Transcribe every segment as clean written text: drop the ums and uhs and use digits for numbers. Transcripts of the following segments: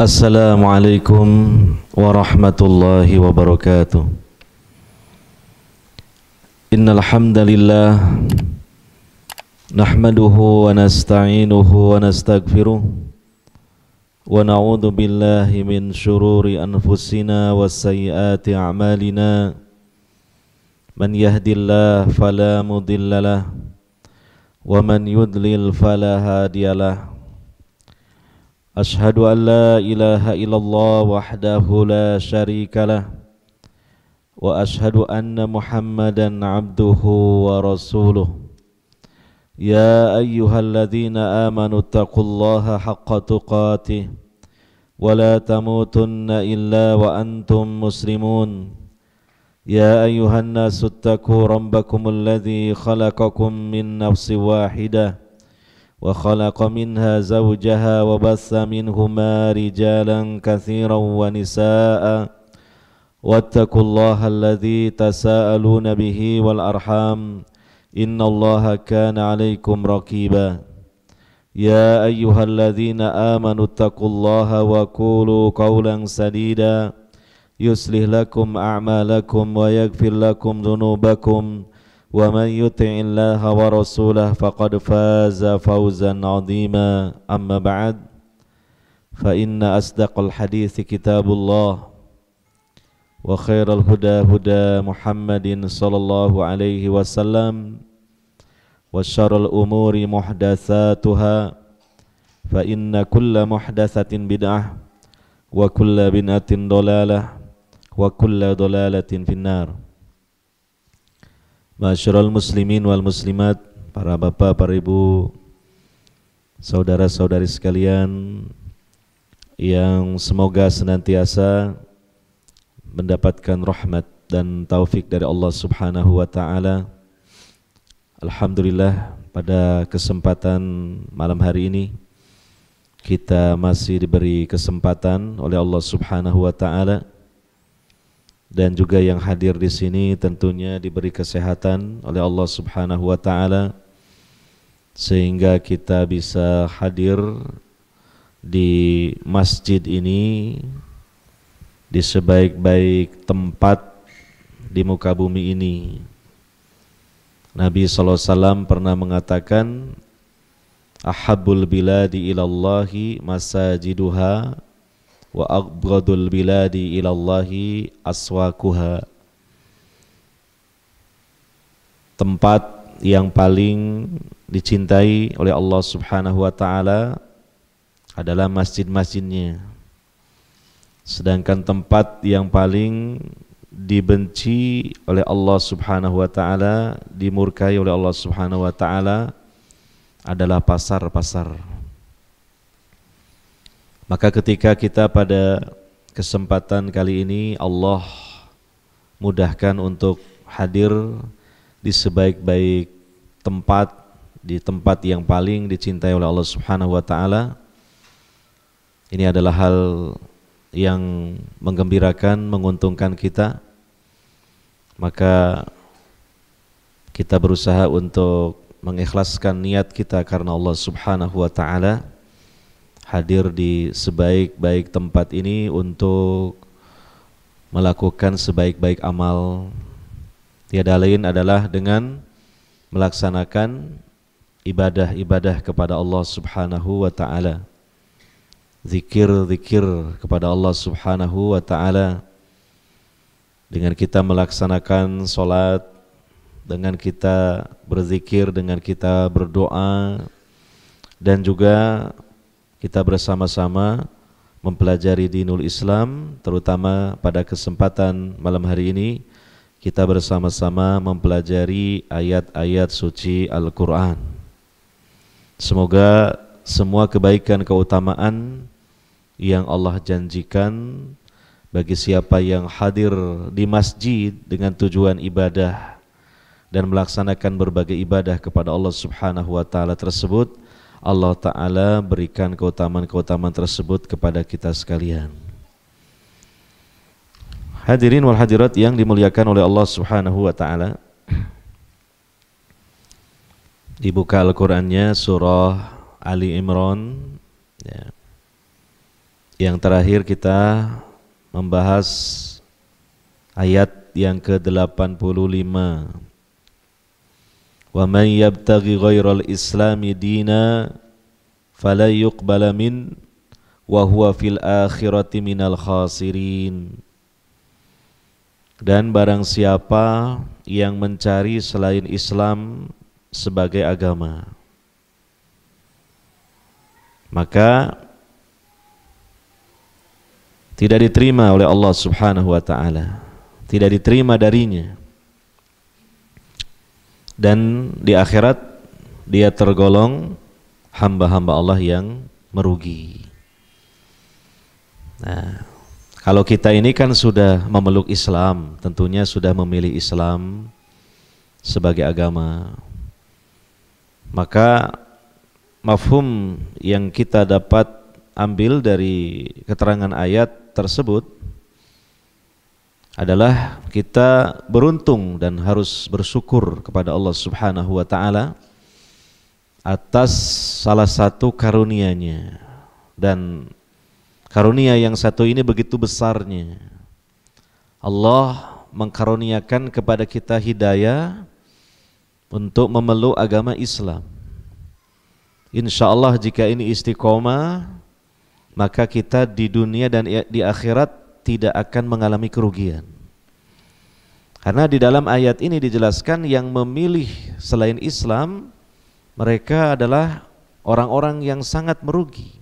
Assalamualaikum warahmatullahi wabarakatuh. Innal hamdalillah nahmaduhu wa nasta'inuhu wa nastaghfiruh wa na'udzu billahi min shururi anfusina wa sayyiati a'malina. Man yahdihillahu fala mudhillalah wa man yudlil fala hadiyalah. Ashhadu an la ilaha illallah wahdahu la syarika lah wa ashhadu anna Muhammadan abduhu wa rasuluh. Ya ayyuhalladzina amanu taqullaha haqqa tuqatih wa la tamutunna illa wa antum muslimun. Ya ayyuhan nasu ittaqu rabbakumul ladzi khalaqakum min nafsin wahidah wa khalaqa minha zawjaha wa bassa minhuma rijalan katsiran wa nisaa'a wattaqullaha alladzi tasaaluna bihi wal arham innallaha kana 'alaikum raqiba. Ya ayyuhalladzina amanu taqullaha wa qulu qawlan sadida yuslih lakum a'malakum wa yaghfir lakum dhunubakum wa man yuti'illaha wa rasulahu faqad faza fawzan 'azima. Amma ba'd, fa inna asdaqal hadithi kitabullah wa khairal huda huda Muhammadin sallallahu alaihi wasallam wa syarrul umuri muhdatsatuha fa inna kulla muhdatsatin bid'ah wa kulla bid'atin dhalalah wa kulla dhalalatin finnar. Ma'asyiral muslimin wal muslimat, para bapak, para ibu, saudara-saudari sekalian yang semoga senantiasa mendapatkan rahmat dan taufik dari Allah Subhanahu wa taala. Alhamdulillah, pada kesempatan malam hari ini kita masih diberi kesempatan oleh Allah Subhanahu wa taala, dan juga yang hadir di sini tentunya diberi kesehatan oleh Allah Subhanahu wa taala sehingga kita bisa hadir di masjid ini, di sebaik-baik tempat di muka bumi ini. Nabi sallallahu alaihi wasallam pernah mengatakan, ahabbul biladi ilallahi masajiduha wa abghadul biladi ilallahi aswaquha. Tempat yang paling dicintai oleh Allah Subhanahu wa taala adalah masjid-masjidnya, sedangkan tempat yang paling dibenci oleh Allah Subhanahu wa taala, dimurkai oleh Allah Subhanahu wa taala adalah pasar-pasar. Maka ketika kita pada kesempatan kali ini Allah mudahkan untuk hadir di sebaik-baik tempat, di tempat yang paling dicintai oleh Allah Subhanahu wa taala, ini adalah hal yang menggembirakan, menguntungkan kita. Maka kita berusaha untuk mengikhlaskan niat kita karena Allah Subhanahu wa taala, hadir di sebaik-baik tempat ini untuk melakukan sebaik-baik amal. Tiada lain adalah dengan melaksanakan ibadah-ibadah kepada Allah Subhanahu wa taala, zikir-zikir kepada Allah Subhanahu wa taala, dengan kita melaksanakan salat, dengan kita berzikir, dengan kita berdoa, dan juga kita bersama-sama mempelajari dinul Islam. Terutama pada kesempatan malam hari ini kita bersama-sama mempelajari ayat-ayat suci Al-Quran. Semoga semua kebaikan, keutamaan yang Allah janjikan bagi siapa yang hadir di masjid dengan tujuan ibadah dan melaksanakan berbagai ibadah kepada Allah Subhanahu wa taala tersebut, Allah Ta'ala berikan keutamaan-keutamaan tersebut kepada kita sekalian. Hadirin wal hadirat yang dimuliakan oleh Allah Subhanahu wa Ta'ala, dibuka Al-Qurannya surah Ali Imran ya. Yang terakhir kita membahas ayat yang ke-85. Wa man yabtaghi ghairal islami dina fala yuqbala min wa huwa fil akhirati minal khasirin. Dan barang siapa yang mencari selain Islam sebagai agama, maka tidak diterima oleh Allah Subhanahu wa ta'ala, tidak diterima darinya, dan di akhirat dia tergolong hamba-hamba Allah yang merugi. Nah, kalau kita ini kan sudah memeluk Islam, tentunya sudah memilih Islam sebagai agama, maka mafhum yang kita dapat ambil dari keterangan ayat tersebut adalah kita beruntung dan harus bersyukur kepada Allah Subhanahu wa ta'ala atas salah satu karunia-Nya, dan karunia yang satu ini begitu besarnya. Allah mengkaruniakan kepada kita hidayah untuk memeluk agama Islam. Insya Allah jika ini istiqomah, maka kita di dunia dan di akhirat tidak akan mengalami kerugian. Karena di dalam ayat ini dijelaskan yang memilih selain Islam, mereka adalah orang-orang yang sangat merugi.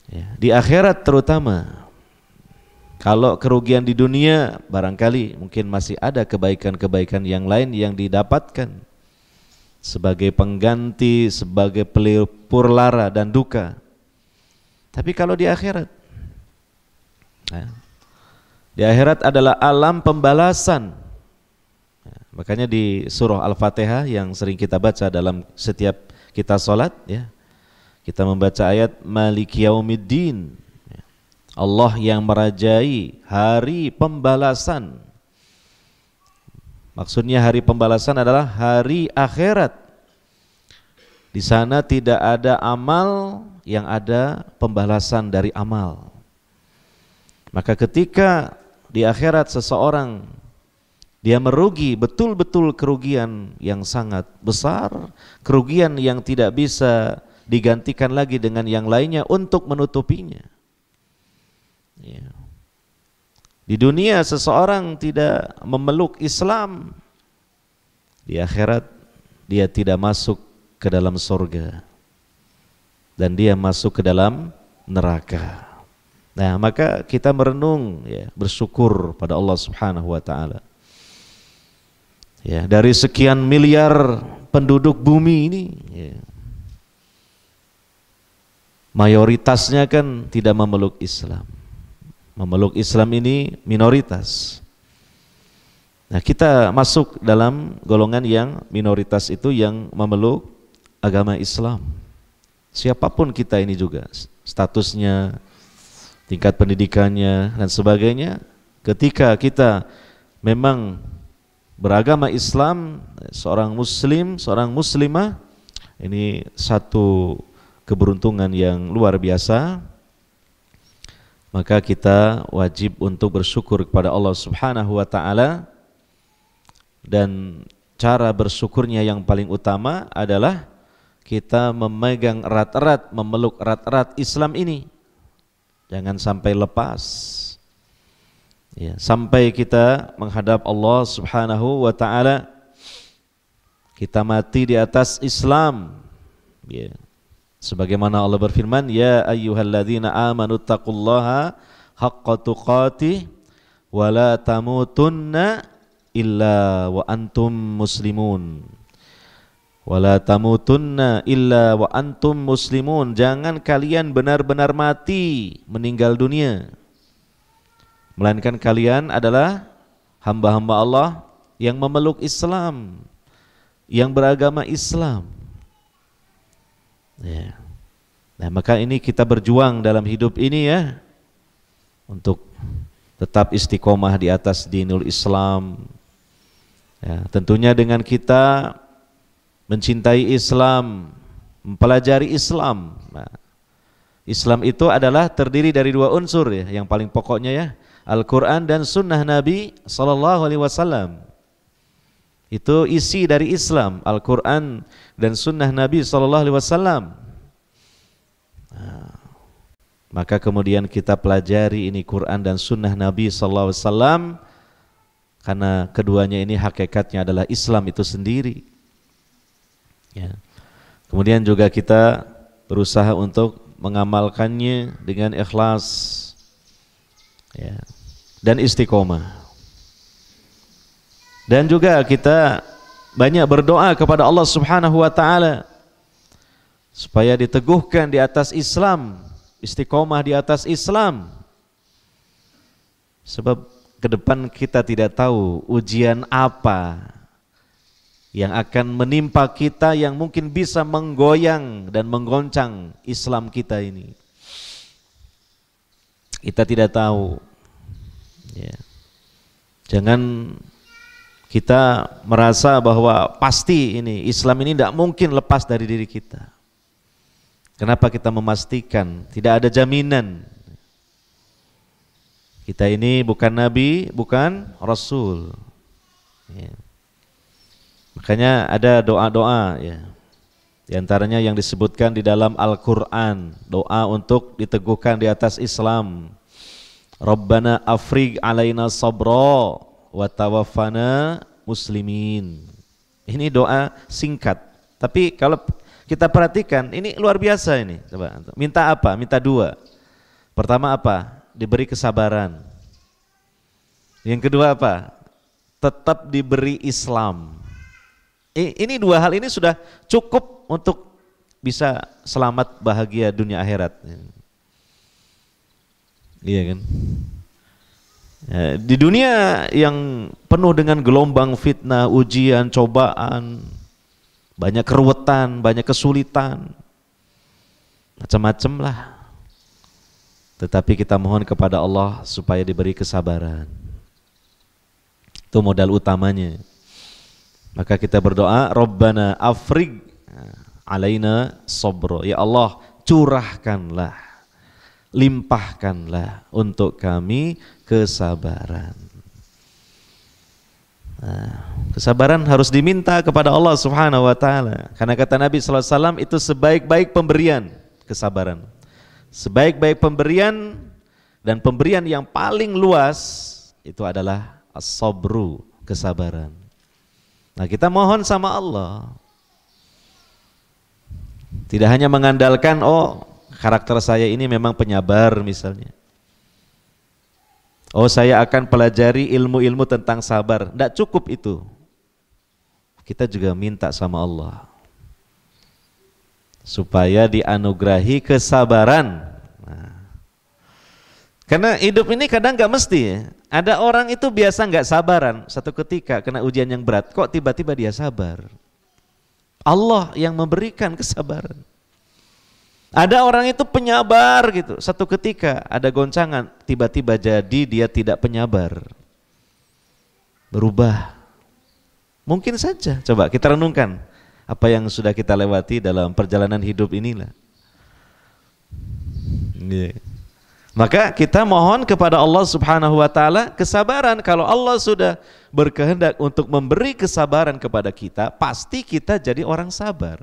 Ya, di akhirat terutama. Kalau kerugian di dunia barangkali mungkin masih ada kebaikan-kebaikan yang lain yang didapatkan sebagai pengganti, sebagai pelipur lara dan duka. Tapi kalau di akhirat, di akhirat adalah alam pembalasan. Makanya di surah Al-Fatihah yang sering kita baca dalam setiap kita sholat, ya, kita membaca ayat Maliki Yaumiddin, Allah yang merajai hari pembalasan. Maksudnya hari pembalasan adalah hari akhirat. Di sana tidak ada amal, yang ada pembalasan dari amal. Maka ketika di akhirat seseorang dia merugi betul-betul kerugian yang sangat besar, kerugian yang tidak bisa digantikan lagi dengan yang lainnya untuk menutupinya. Ya. Di dunia seseorang tidak memeluk Islam, di akhirat dia tidak masuk ke dalam surga dan dia masuk ke dalam neraka. Nah, maka kita merenung, ya, bersyukur pada Allah Subhanahu wa ta'ala. Ya, dari sekian miliar penduduk bumi ini, ya, mayoritasnya kan tidak memeluk Islam. Memeluk Islam ini minoritas. Nah, kita masuk dalam golongan yang minoritas itu yang memeluk agama Islam. Siapapun kita ini juga, statusnya, tingkat pendidikannya dan sebagainya, ketika kita memang beragama Islam, seorang muslim, seorang muslimah, ini satu keberuntungan yang luar biasa. Maka kita wajib untuk bersyukur kepada Allah Subhanahu wa ta'ala, dan cara bersyukurnya yang paling utama adalah kita memegang erat-erat, memeluk erat-erat Islam ini. Jangan sampai lepas, ya, sampai kita menghadap Allah Subhanahu wa ta'ala, kita mati di atas Islam, ya. Sebagaimana Allah berfirman, ya ayyuhalladzina amanu taqullaha haqqa tuqatih wa la tamutunna illa wa antum muslimun. Wala tamutunna illa wa antum muslimun. Jangan kalian benar-benar mati, meninggal dunia, melainkan kalian adalah hamba-hamba Allah yang memeluk Islam, yang beragama Islam. Ya. Nah, maka ini kita berjuang dalam hidup ini, ya, untuk tetap istiqomah di atas dinul Islam. Ya, tentunya dengan kita mencintai Islam, mempelajari Islam. Nah, Islam itu adalah terdiri dari dua unsur ya, yang paling pokoknya ya, Al-Quran dan Sunnah Nabi Sallallahu Alaihi Wasallam. Itu isi dari Islam, Al-Quran dan Sunnah Nabi Sallallahu Alaihi Wasallam. Maka kemudian kita pelajari ini Quran dan Sunnah Nabi Sallallahu Alaihi Wasallam, karena keduanya ini hakikatnya adalah Islam itu sendiri. Ya. Kemudian juga kita berusaha untuk mengamalkannya dengan ikhlas, ya, dan istiqomah. Dan juga kita banyak berdoa kepada Allah Subhanahu wa taala supaya diteguhkan di atas Islam, istiqomah di atas Islam. Sebab ke depan kita tidak tahu ujian apa yang akan menimpa kita yang mungkin bisa menggoyang dan menggoncang Islam kita ini. Kita tidak tahu. Ya. Jangan kita merasa bahwa pasti ini Islam ini tidak mungkin lepas dari diri kita. Kenapa kita memastikan? Tidak ada jaminan. Kita ini bukan Nabi, bukan Rasul. Ya. Makanya ada doa-doa ya. Di antaranya yang disebutkan di dalam Al-Quran, doa untuk diteguhkan di atas Islam. Rabbana afrigh alaina sabra wa tawaffana muslimin. Ini doa singkat, tapi kalau kita perhatikan ini luar biasa ini. Coba minta apa? Minta dua. Pertama apa? Diberi kesabaran. Yang kedua apa? Tetap diberi Islam. Ini dua hal ini sudah cukup untuk bisa selamat bahagia dunia akhirat. Iya kan? Ya, di dunia yang penuh dengan gelombang fitnah, ujian, cobaan, banyak keruwetan, banyak kesulitan, macam-macam lah. Tetapi kita mohon kepada Allah supaya diberi kesabaran. Itu modal utamanya. Maka kita berdoa, Rabbana afrigh alaina sabra. Ya Allah, curahkanlah, limpahkanlah untuk kami kesabaran. Kesabaran harus diminta kepada Allah Subhanahu wa taala. Karena kata Nabi sallallahu alaihi wasallam itu sebaik-baik pemberian, kesabaran. Sebaik-baik pemberian dan pemberian yang paling luas itu adalah as-sabru, kesabaran. Nah, kita mohon sama Allah. Tidak hanya mengandalkan karakter saya ini memang penyabar misalnya. Saya akan pelajari ilmu-ilmu tentang sabar. Tidak cukup itu. Kita juga minta sama Allah supaya dianugerahi kesabaran. Karena hidup ini kadang nggak mesti ya. Ada orang itu biasa nggak sabaran, satu ketika kena ujian yang berat, kok tiba-tiba dia sabar. Allah yang memberikan kesabaran. Ada orang itu penyabar gitu, satu ketika ada goncangan, tiba-tiba jadi dia tidak penyabar. Berubah. Mungkin saja, coba kita renungkan apa yang sudah kita lewati dalam perjalanan hidup inilah. Maka kita mohon kepada Allah Subhanahu wa taala kesabaran. Kalau Allah sudah berkehendak untuk memberi kesabaran kepada kita, pasti kita jadi orang sabar.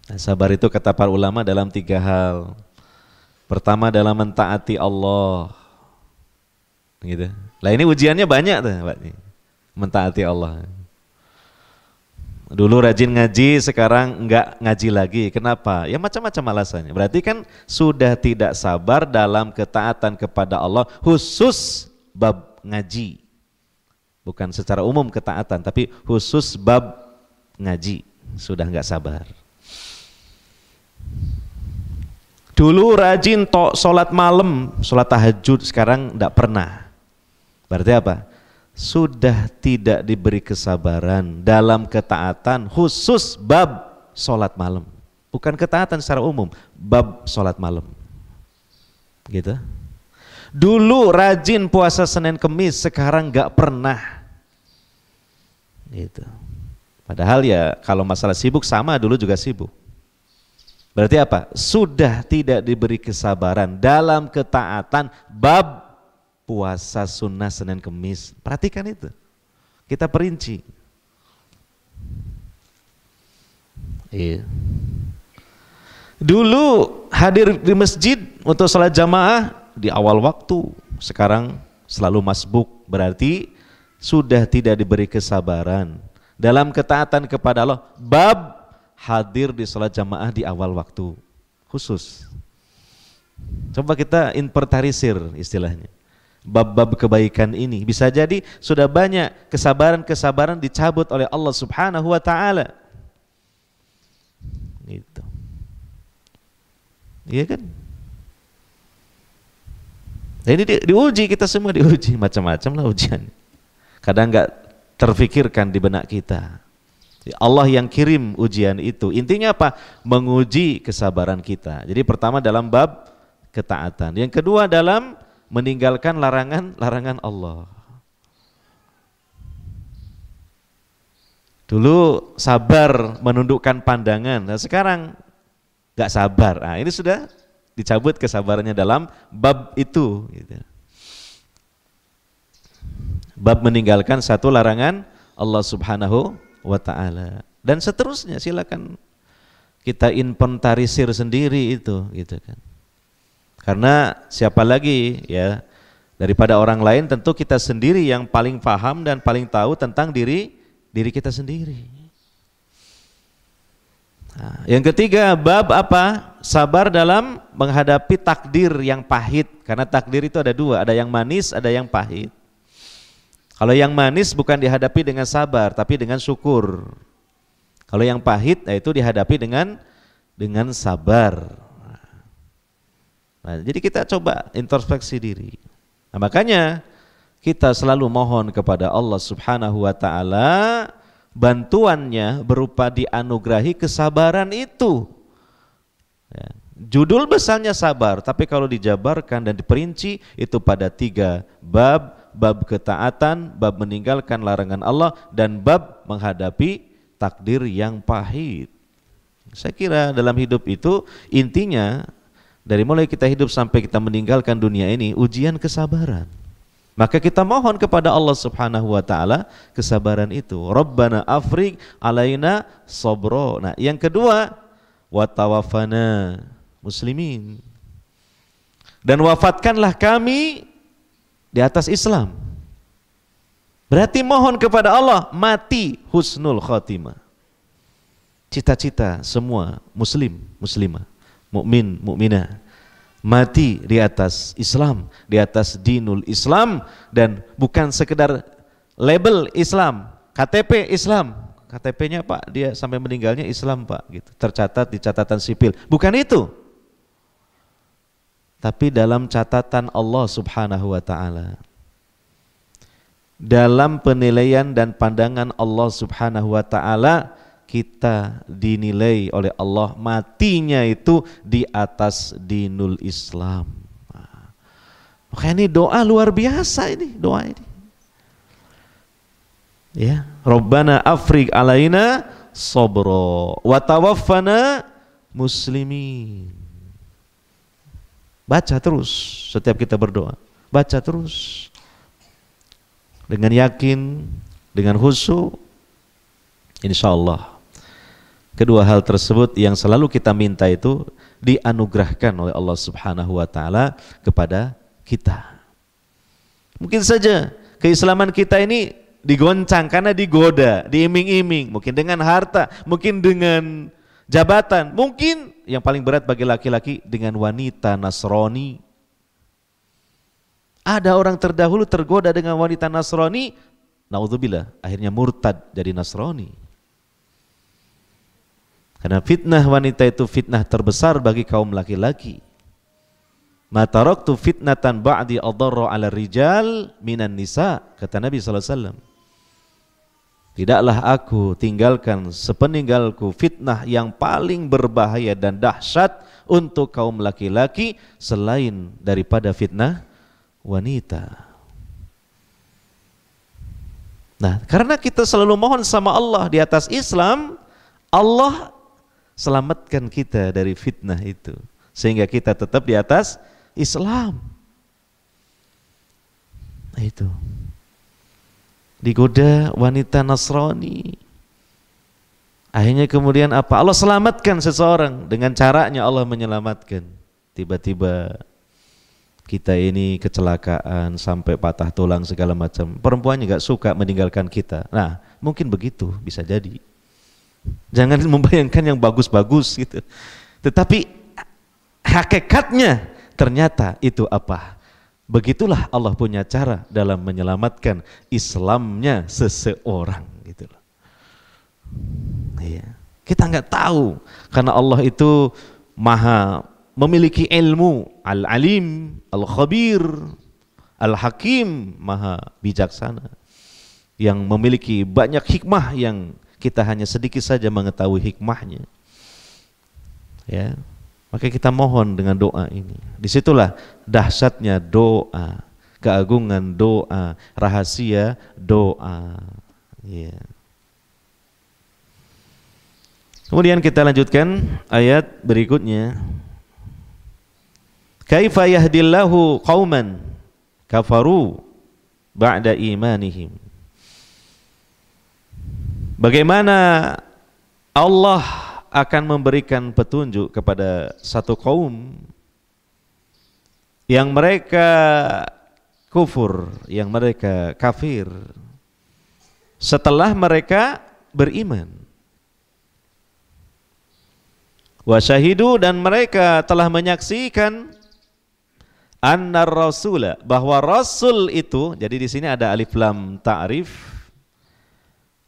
Nah, sabar itu kata para ulama dalam 3 hal. Pertama dalam mentaati Allah. Gitu. Lah ini ujiannya banyak tuh, Pak. Mentaati Allah. Dulu rajin ngaji, sekarang enggak ngaji lagi. Kenapa? Ya macam-macam alasannya. Berarti kan sudah tidak sabar dalam ketaatan kepada Allah, khusus bab ngaji. Bukan secara umum ketaatan, tapi khusus bab ngaji. Sudah enggak sabar. Dulu rajin sholat malam, sholat tahajud, sekarang enggak pernah. Berarti apa? Sudah tidak diberi kesabaran dalam ketaatan khusus bab sholat malam. Bukan ketaatan secara umum, bab sholat malam. Gitu. Dulu rajin puasa Senin Kemis, sekarang nggak pernah. Gitu. Padahal ya kalau masalah sibuk sama, dulu juga sibuk. Berarti apa? Sudah tidak diberi kesabaran dalam ketaatan bab puasa sunnah Senin Kemis. Perhatikan itu. Kita perinci. Iya. Dulu hadir di masjid untuk salat jamaah di awal waktu, sekarang selalu masbuk, berarti sudah tidak diberi kesabaran dalam ketaatan kepada Allah bab hadir di salat jamaah di awal waktu khusus. Coba kita inventarisir istilahnya bab-bab kebaikan ini. Bisa jadi sudah banyak kesabaran-kesabaran dicabut oleh Allah Subhanahu wa taala. Gitu. Iya kan? Nah, ini diuji, kita semua diuji, macam-macam lah ujian. Kadang nggak terfikirkan di benak kita. Allah yang kirim ujian itu. Intinya apa? Menguji kesabaran kita. Jadi pertama dalam bab ketaatan. Yang kedua dalam meninggalkan larangan Allah. Dulu sabar menundukkan pandangan. Nah, sekarang gak sabar. Nah, ini sudah dicabut kesabarannya dalam bab itu. Gitu. Bab meninggalkan satu larangan Allah Subhanahu wa ta'ala. Dan seterusnya, silakan kita inventarisir sendiri itu, gitu kan. Karena siapa lagi ya daripada orang lain, tentu kita sendiri yang paling paham dan paling tahu tentang diri kita sendiri. Nah, yang ketiga, bab apa? Sabar dalam menghadapi takdir yang pahit. Karena takdir itu ada dua, ada yang manis, ada yang pahit. Kalau yang manis bukan dihadapi dengan sabar, tapi dengan syukur. Kalau yang pahit, itu dihadapi dengan sabar. Nah, jadi kita coba introspeksi diri. Nah, makanya kita selalu mohon kepada Allah Subhanahu wa ta'ala bantuannya berupa dianugerahi kesabaran itu. Ya. Judul besarnya sabar, tapi kalau dijabarkan dan diperinci itu pada tiga bab: bab ketaatan, bab meninggalkan larangan Allah, dan bab menghadapi takdir yang pahit. Saya kira dalam hidup itu intinya dari mulai kita hidup sampai kita meninggalkan dunia ini ujian kesabaran. Maka kita mohon kepada Allah Subhanahu wa ta'ala kesabaran itu. Rabbana afriq alaina sabra. Nah, yang kedua, wa tawaffana muslimin. Dan wafatkanlah kami di atas Islam. Berarti mohon kepada Allah mati husnul khatimah. Cita-cita semua muslim, muslimah, mukmin, mukminah mati di atas Islam, di atas dinul Islam, dan bukan sekedar label Islam, KTP Islam, KTP-nya Pak dia sampai meninggalnya Islam Pak, gitu, tercatat di catatan sipil, bukan itu, tapi dalam catatan Allah Subhanahu wa ta'ala, dalam penilaian dan pandangan Allah Subhanahu wa ta'ala, kita dinilai oleh Allah matinya itu di atas dinul Islam. Nah, makanya ini doa luar biasa, ini doa ini. Ya, Rabbana afriq alaina sabra wa tawaffana muslimin. Baca terus setiap kita berdoa. Baca terus dengan yakin, dengan khusyuk, insyaallah kedua hal tersebut yang selalu kita minta itu dianugerahkan oleh Allah Subhanahu wa ta'ala kepada kita. Mungkin saja keislaman kita ini digoncang karena digoda, diiming-iming, mungkin dengan harta, mungkin dengan jabatan, mungkin yang paling berat bagi laki-laki dengan wanita Nasrani. Ada orang terdahulu tergoda dengan wanita Nasrani, naudzubillah, akhirnya murtad jadi Nasrani. Karena fitnah wanita itu fitnah terbesar bagi kaum laki-laki. Ma taraktu fitnatan ba'di adarra 'ala rijal minan nisa, kata Nabi sallallahu alaihi wasallam. Tidaklah aku tinggalkan sepeninggalku fitnah yang paling berbahaya dan dahsyat untuk kaum laki-laki selain daripada fitnah wanita. Nah, karena kita selalu mohon sama Allah di atas Islam, Allah Selamatkan kita dari fitnah itu sehingga kita tetap di atas Islam. Nah, itu. Digoda wanita Nasrani. Akhirnya kemudian apa? Allah selamatkan seseorang dengan caranya Allah menyelamatkan. Tiba-tiba kita ini kecelakaan sampai patah tulang segala macam. Perempuannya gak suka meninggalkan kita. Nah, mungkin begitu bisa jadi. Jangan membayangkan yang bagus-bagus gitu. Tetapi hakikatnya ternyata itu apa? Begitulah Allah punya cara dalam menyelamatkan Islamnya seseorang gitu loh. Iya. Kita nggak tahu karena Allah itu maha memiliki ilmu, al-alim, al-khabir, al-hakim, maha bijaksana yang memiliki banyak hikmah yang kita hanya sedikit saja mengetahui hikmahnya. Ya, maka kita mohon dengan doa ini. Disitulah dahsyatnya doa, keagungan doa, rahasia doa. Ya. Kemudian kita lanjutkan ayat berikutnya. Kaifa yahdillahu qauman kafaru ba'da imanihim. Bagaimana Allah akan memberikan petunjuk kepada satu kaum yang mereka kufur, yang mereka kafir setelah mereka beriman. Wa syahidu, dan mereka telah menyaksikan annar rasula, bahwa rasul itu, jadi di sini ada alif lam ta'rif.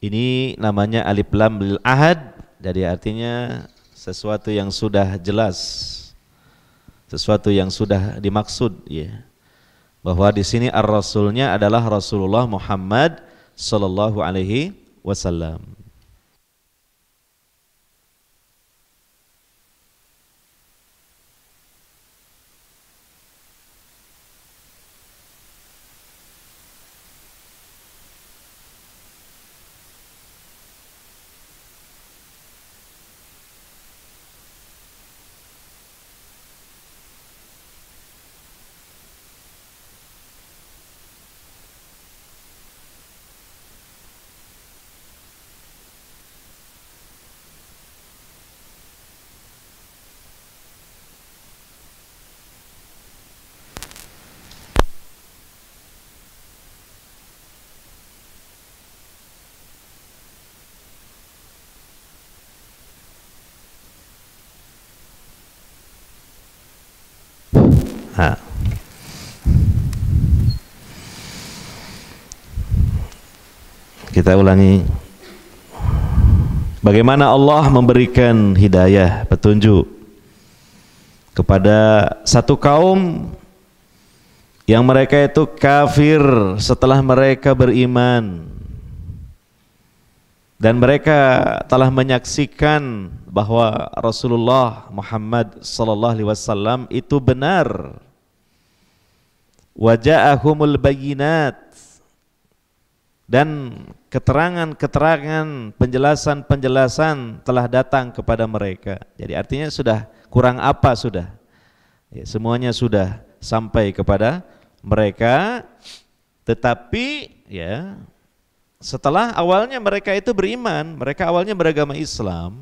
Ini namanya alif lam lil ahad, jadi artinya sesuatu yang sudah jelas, sesuatu yang sudah dimaksud, ya. Bahwa di sini ar-rasulnya adalah Rasulullah Muhammad sallallahu alaihi wasallam. Nah. Kita ulangi. Bagaimana Allah memberikan hidayah, petunjuk kepada satu kaum yang mereka itu kafir setelah mereka beriman, dan mereka telah menyaksikan bahwa Rasulullah Muhammad sallallahu alaihi wasallam itu benar. Wa ja'ahumul bayyinat, dan keterangan-keterangan, penjelasan-penjelasan telah datang kepada mereka. Jadi artinya sudah kurang apa sudah. Ya, semuanya sudah sampai kepada mereka, tetapi ya setelah awalnya mereka itu beriman, mereka awalnya beragama Islam,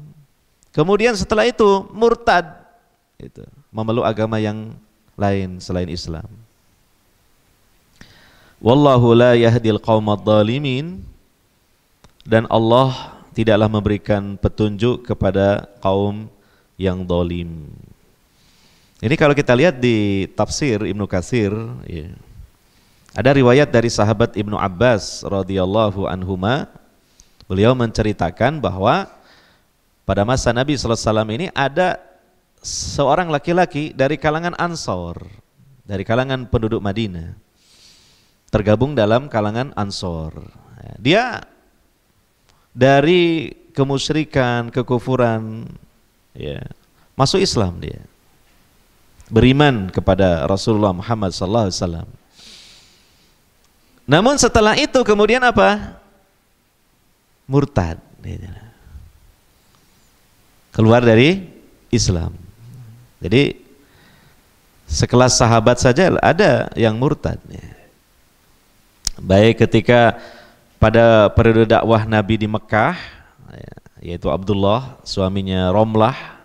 kemudian setelah itu murtad, itu memeluk agama yang lain selain Islam. Wallahu la yahdil qaumadh dhalimin, dan Allah tidaklah memberikan petunjuk kepada kaum yang zalim. Ini kalau kita lihat di tafsir Ibnu Katsir, ya, ada riwayat dari sahabat Ibnu Abbas radhiyallahu anhuma, beliau menceritakan bahwa pada masa Nabi sallallahu alaihi wasallam ini ada seorang laki-laki dari kalangan Ansor, dari kalangan penduduk Madinah, tergabung dalam kalangan Ansor. Dia dari kemusyrikan, kekufuran, ya, masuk Islam, dia beriman kepada Rasulullah Muhammad sallallahu alaihi wasallam. Namun setelah itu kemudian apa? Murtad. keluar dari Islam. Jadi sekelas sahabat saja ada yang murtad. Baik ketika pada periode dakwah Nabi di Mekah, yaitu Abdullah suaminya Romlah.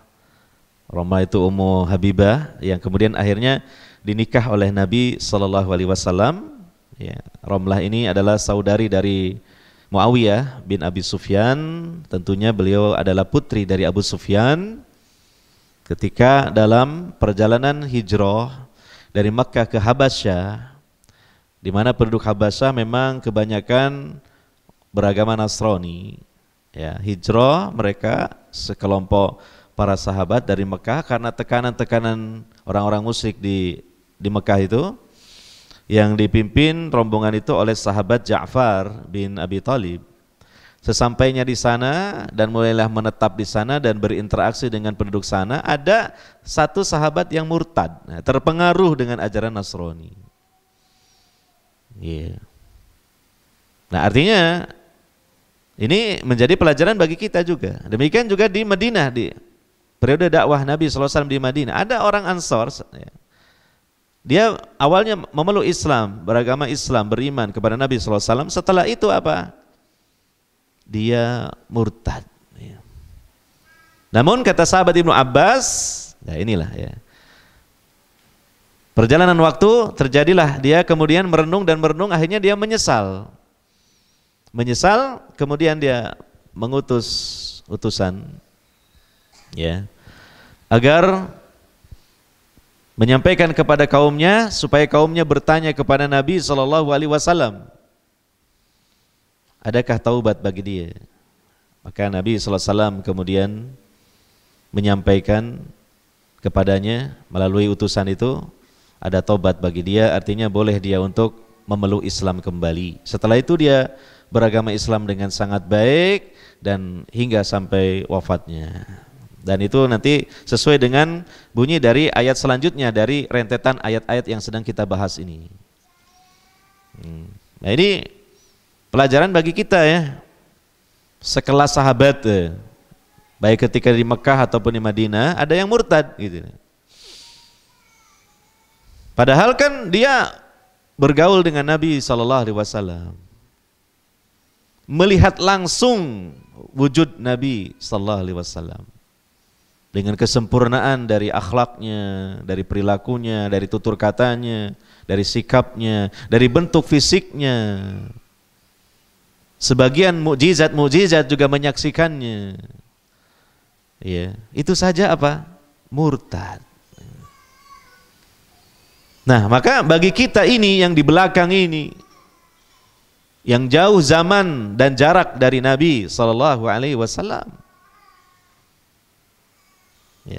Romlah itu Ummu Habibah yang kemudian akhirnya dinikah oleh Nabi Shallallahu Alaihi Wasallam. Ya, Romlah ini adalah saudari dari Muawiyah bin Abi Sufyan. Tentunya beliau adalah putri dari Abu Sufyan. Ketika dalam perjalanan hijrah dari Makkah ke Habasyah, di mana penduduk Habasyah memang kebanyakan beragama Nasrani. Ya, hijrah mereka sekelompok para sahabat dari Mekah karena tekanan-tekanan orang-orang musyrik di Mekah itu, yang dipimpin rombongan itu oleh sahabat Ja'far bin Abi Thalib. Sesampainya di sana dan mulailah menetap di sana dan berinteraksi dengan penduduk sana, ada satu sahabat yang murtad, terpengaruh dengan ajaran Nasrani. Yeah. Nah, artinya ini menjadi pelajaran bagi kita juga. Demikian juga di Madinah, di periode dakwah Nabi SAW di Madinah, ada orang Ansor. Dia awalnya memeluk Islam, beragama Islam, beriman kepada Nabi SAW. Setelah itu apa? Dia murtad. Namun kata sahabat Ibnu Abbas, ya inilah ya. Perjalanan waktu terjadilah dia kemudian merenung dan merenung, akhirnya dia menyesal. Menyesal, kemudian dia mengutus utusan ya agar menyampaikan kepada kaumnya supaya kaumnya bertanya kepada Nabi Shallallahu Alaihi Wasallam, adakah taubat bagi dia? Maka Nabi Sallallahu Alaihi Wasallam kemudian menyampaikan kepadanya melalui utusan itu, ada taubat bagi dia, artinya boleh dia untuk memeluk Islam kembali. Setelah itu dia beragama Islam dengan sangat baik dan hingga sampai wafatnya. Dan itu nanti sesuai dengan bunyi dari ayat selanjutnya dari rentetan ayat-ayat yang sedang kita bahas ini. Nah, ini pelajaran bagi kita ya. Sekelas sahabat, baik ketika di Mekah ataupun di Madinah, ada yang murtad gitu. Padahal kan dia bergaul dengan Nabi SAW, melihat langsung wujud Nabi SAW dengan kesempurnaan dari akhlaknya, dari perilakunya, dari tutur katanya, dari sikapnya, dari bentuk fisiknya. Sebagian mukjizat juga menyaksikannya. Ya, itu saja apa? Murtad. Nah, maka bagi kita ini yang di belakang ini, yang jauh zaman dan jarak dari Nabi Sallallahu Alaihi Wasallam,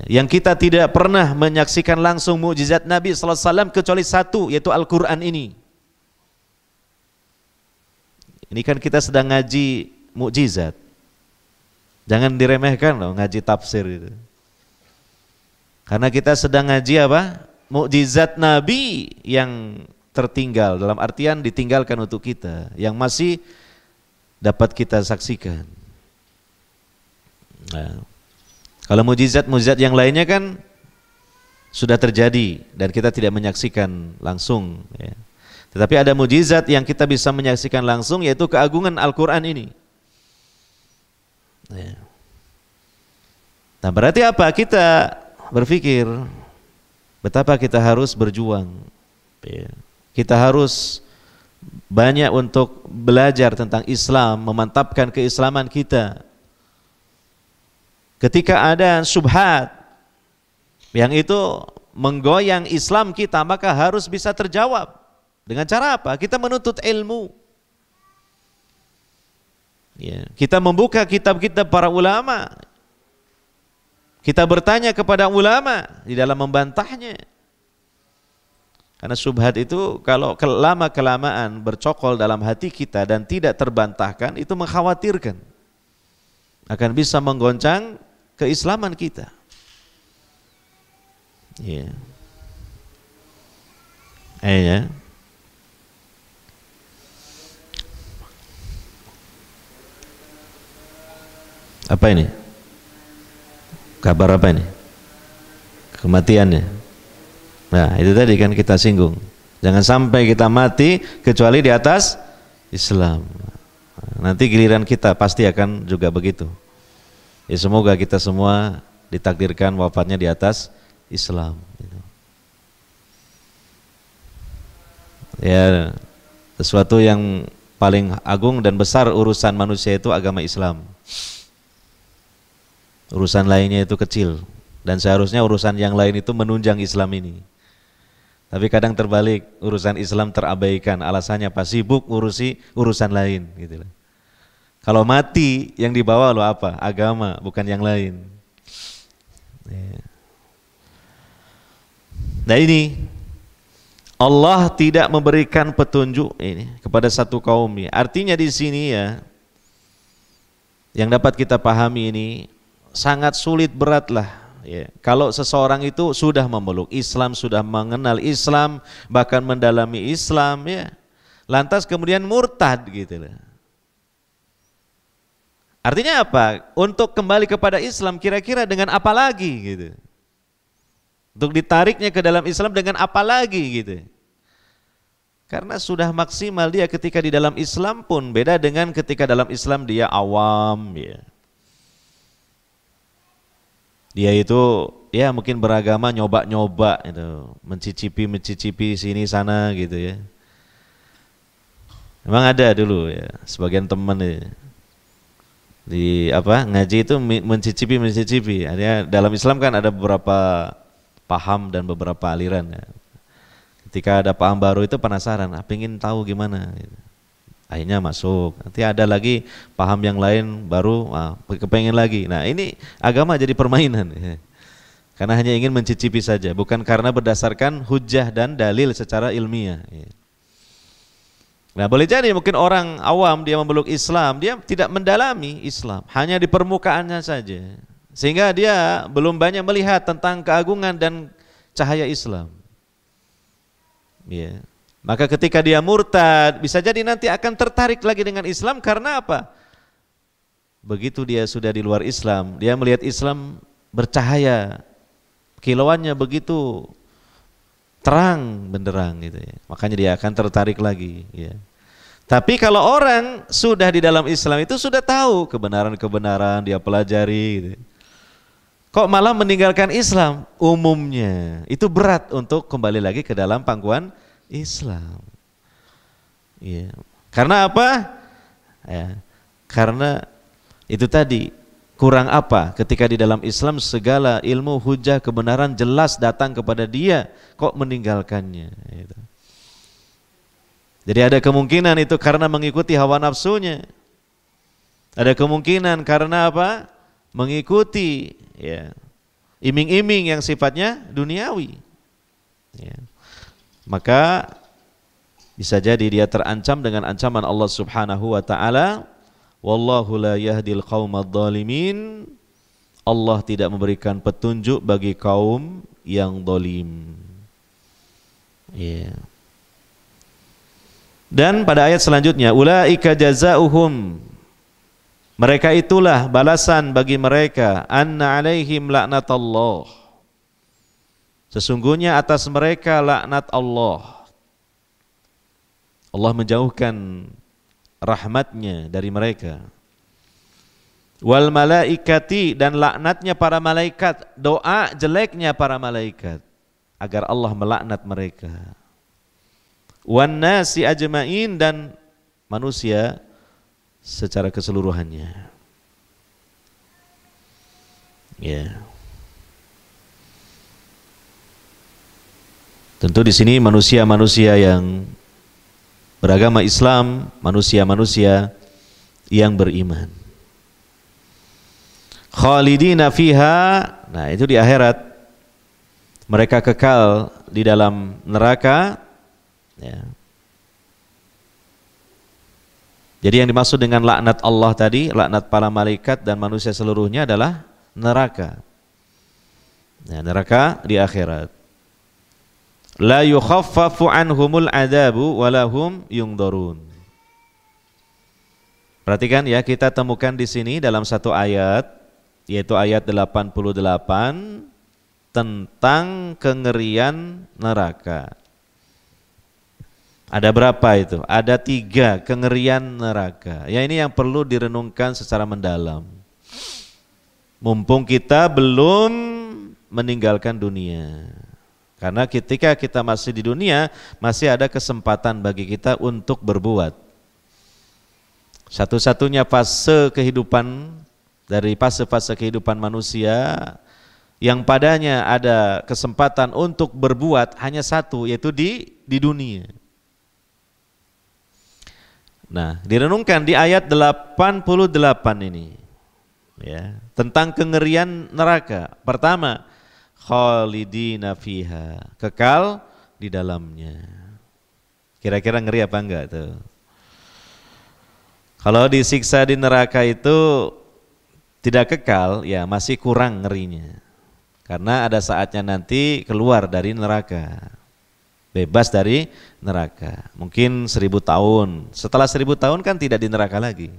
yang kita tidak pernah menyaksikan langsung mukjizat Nabi Sallallahu Alaihi Wasallam kecuali satu, yaitu Al-Quran ini. Ini kan kita sedang ngaji mukjizat, jangan diremehkan loh ngaji tafsir itu. Karena kita sedang ngaji apa? Mukjizat Nabi yang tertinggal, dalam artian ditinggalkan untuk kita, yang masih dapat kita saksikan. Nah, kalau mukjizat yang lainnya kan sudah terjadi dan kita tidak menyaksikan langsung ya. Tetapi ada mukjizat yang kita bisa menyaksikan langsung, yaitu keagungan Al-Quran ini ya. Nah, berarti apa? Kita berpikir betapa kita harus berjuang ya. Kita harus banyak untuk belajar tentang Islam, memantapkan keislaman kita. Ketika ada syubhat yang itu menggoyang Islam kita, maka harus bisa terjawab. Dengan cara apa? Kita menuntut ilmu ya. Kita membuka kitab-kitab para ulama, kita bertanya kepada ulama di dalam membantahnya. Karena syubhat itu kalau lama-kelamaan bercokol dalam hati kita dan tidak terbantahkan, itu mengkhawatirkan akan bisa menggoncang keislaman kita. Ya. Ya. Apa ini? Kabar apa ini? Kematiannya. Nah, itu tadi kan kita singgung. Jangan sampai kita mati kecuali di atas Islam. Nanti giliran kita pasti akan juga begitu. Ya, semoga kita semua ditakdirkan wafatnya di atas Islam. Ya, sesuatu yang paling agung dan besar urusan manusia itu agama Islam. Urusan lainnya itu kecil, dan seharusnya urusan yang lain itu menunjang Islam ini. Tapi kadang terbalik, urusan Islam terabaikan, alasannya apa? Sibuk ngurusi urusan lain gitu. Kalau mati yang dibawa lo apa? Agama, bukan yang lain. Nah ini Allah tidak memberikan petunjuk ini kepada satu kaum ini. Artinya di sini ya, yang dapat kita pahami ini sangat sulit, beratlah. Ya, kalau seseorang itu sudah memeluk Islam, sudah mengenal Islam, bahkan mendalami Islam, ya, lantas kemudian murtad gitu loh. Artinya apa? Untuk kembali kepada Islam kira-kira dengan apa lagi gitu? Untuk ditariknya ke dalam Islam dengan apa lagi gitu? Karena sudah maksimal dia ketika di dalam Islam pun beda dengan ketika dalam Islam dia awam, ya. Dia itu ya mungkin beragama nyoba-nyoba itu, mencicipi sini sana gitu ya. Memang ada dulu ya sebagian teman ya, di apa ngaji itu mencicipi. Artinya dalam Islam kan ada beberapa paham dan beberapa aliran ya. Ketika ada paham baru itu penasaran, pengen tahu gimana gitu. Akhirnya masuk, nanti ada lagi paham yang lain baru, kepengen lagi. Nah ini agama jadi permainan ya. Karena hanya ingin mencicipi saja, bukan karena berdasarkan hujah dan dalil secara ilmiah ya. Nah boleh jadi mungkin orang awam dia memeluk Islam, dia tidak mendalami Islam, hanya di permukaannya saja, sehingga dia belum banyak melihat tentang keagungan dan cahaya Islam ya. Maka ketika dia murtad, bisa jadi nanti akan tertarik lagi dengan Islam. Karena apa? Begitu dia sudah di luar Islam, dia melihat Islam bercahaya, kilauannya begitu terang benderang gitu ya. Makanya dia akan tertarik lagi ya. Tapi kalau orang sudah di dalam Islam itu sudah tahu kebenaran-kebenaran, dia pelajari gitu. Kok malah meninggalkan Islam? Umumnya itu berat untuk kembali lagi ke dalam pangkuan Islam. Ya. Karena apa? Ya. Karena itu tadi, kurang apa ketika di dalam Islam segala ilmu, hujah, kebenaran jelas datang kepada dia, kok meninggalkannya gitu. Jadi ada kemungkinan itu karena mengikuti hawa nafsunya. Ada kemungkinan karena apa? Mengikuti ya, iming-iming yang sifatnya duniawi ya. Maka bisa jadi dia terancam dengan ancaman Allah Subhanahu wa taala, wallahu la yahdil qaumadh dhalimin. Allah tidak memberikan petunjuk bagi kaum yang zalim. Ya. Dan pada ayat selanjutnya, ulaika jazaohum, mereka itulah balasan bagi mereka, anna alaihim laknatullah, sesungguhnya atas mereka laknat Allah. Allah menjauhkan rahmatnya dari mereka. Wal malaikati, dan laknatnya para malaikat, doa jeleknya para malaikat agar Allah melaknat mereka. Wan nasi ajmain, dan manusia secara keseluruhannya. Ya. Tentu di sini manusia-manusia yang beragama Islam, manusia-manusia yang beriman. Khalidina fiha, nah itu di akhirat mereka kekal di dalam neraka ya. Jadi yang dimaksud dengan laknat Allah tadi, laknat para malaikat dan manusia seluruhnya adalah neraka ya, neraka di akhirat. La yukhaffafu anhumul adabu walahum yungdorun. Perhatikan ya, kita temukan di sini dalam satu ayat yaitu ayat 88 tentang kengerian neraka. Ada berapa itu? Ada 3 kengerian neraka. Ya, ini yang perlu direnungkan secara mendalam. Mumpung kita belum meninggalkan dunia. Karena ketika kita masih di dunia, masih ada kesempatan bagi kita untuk berbuat. Satu-satunya fase kehidupan dari fase-fase kehidupan manusia yang padanya ada kesempatan untuk berbuat hanya satu, yaitu di dunia. Nah, direnungkan di ayat 88 ini, ya, tentang kengerian neraka. Pertama, khalidina fiha, kekal di dalamnya. Kira-kira ngeri apa enggak tuh? Kalau disiksa di neraka itu tidak kekal, ya masih kurang ngerinya. Karena ada saatnya nanti keluar dari neraka, bebas dari neraka. Mungkin 1000 tahun, setelah 1000 tahun kan tidak di neraka lagi.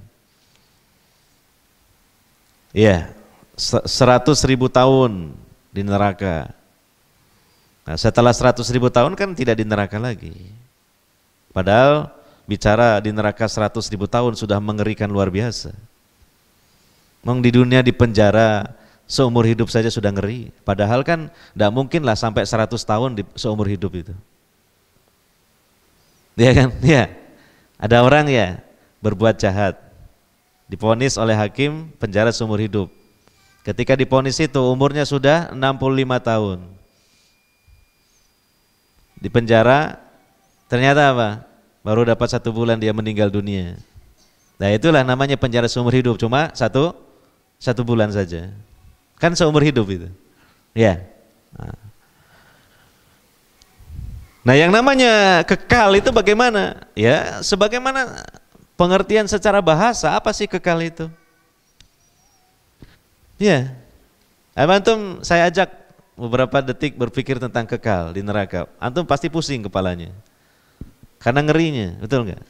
Iya, 100.000 tahun di neraka. Nah, setelah 100.000 tahun kan tidak di neraka lagi. Padahal bicara di neraka 100.000 tahun sudah mengerikan luar biasa. Memang di dunia di penjara seumur hidup saja sudah ngeri. Padahal kan tidak mungkin lah sampai 100 tahun di seumur hidup itu. Ya kan? Ya. Ada orang ya berbuat jahat, divonis oleh hakim penjara seumur hidup. Ketika divonis itu umurnya sudah 65 tahun. Di penjara ternyata apa? Baru dapat 1 bulan dia meninggal dunia. Nah, itulah namanya penjara seumur hidup, cuma satu bulan saja. Kan seumur hidup itu. Ya. Nah, yang namanya kekal itu bagaimana? Ya, sebagaimana pengertian secara bahasa, apa sih kekal itu? Ya. Antum saya ajak beberapa detik berpikir tentang kekal di neraka. Antum pasti pusing kepalanya. Karena ngerinya, betul enggak?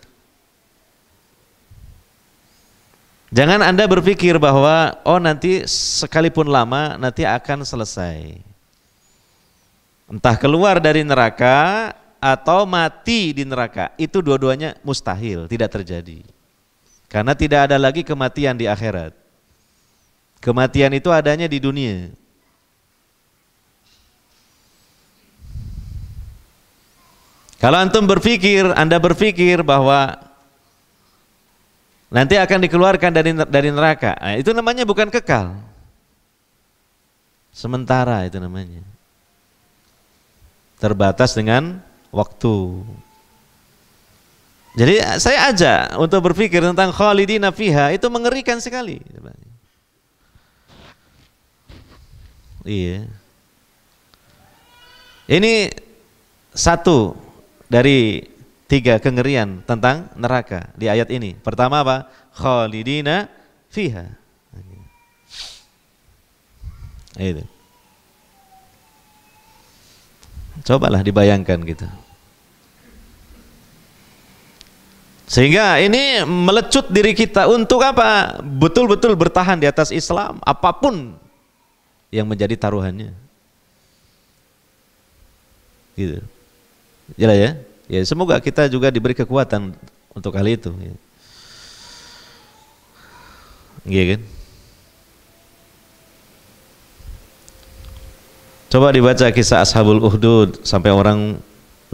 Jangan Anda berpikir bahwa oh nanti sekalipun lama nanti akan selesai. Entah keluar dari neraka atau mati di neraka, itu dua-duanya mustahil, tidak terjadi. Karena tidak ada lagi kematian di akhirat. Kematian itu adanya di dunia. Kalau Anda berpikir bahwa nanti akan dikeluarkan dari neraka, nah, itu namanya bukan kekal. Sementara itu namanya. Terbatas dengan waktu. Jadi saya ajak untuk berpikir tentang khalidina fiha, itu mengerikan sekali. Iya. Ini satu dari 3 kengerian tentang neraka di ayat ini. Pertama apa? Khalidina fiha. Itu. Cobalah dibayangkan gitu. Sehingga ini melecut diri kita untuk apa? Betul-betul bertahan di atas Islam, apapun yang menjadi taruhannya. Gitu. Jelas ya? Ya, semoga kita juga diberi kekuatan untuk hal itu. Iya kan? Coba dibaca kisah Ashabul Ukhdud, sampai orang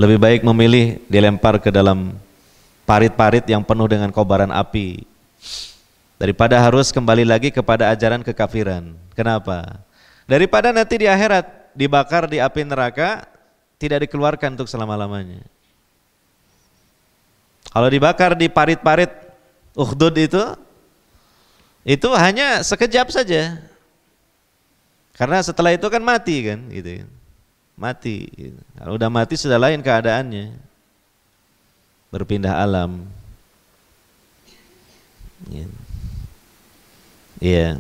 lebih baik memilih dilempar ke dalam parit-parit yang penuh dengan kobaran api daripada harus kembali lagi kepada ajaran kekafiran. Kenapa? Daripada nanti di akhirat dibakar di api neraka, tidak dikeluarkan untuk selama-lamanya. Kalau dibakar di parit-parit Ukhdud itu hanya sekejap saja. Karena setelah itu kan mati kan, gitu. Mati. Gitu. Kalau udah mati sudah lain keadaannya. Berpindah alam. Iya.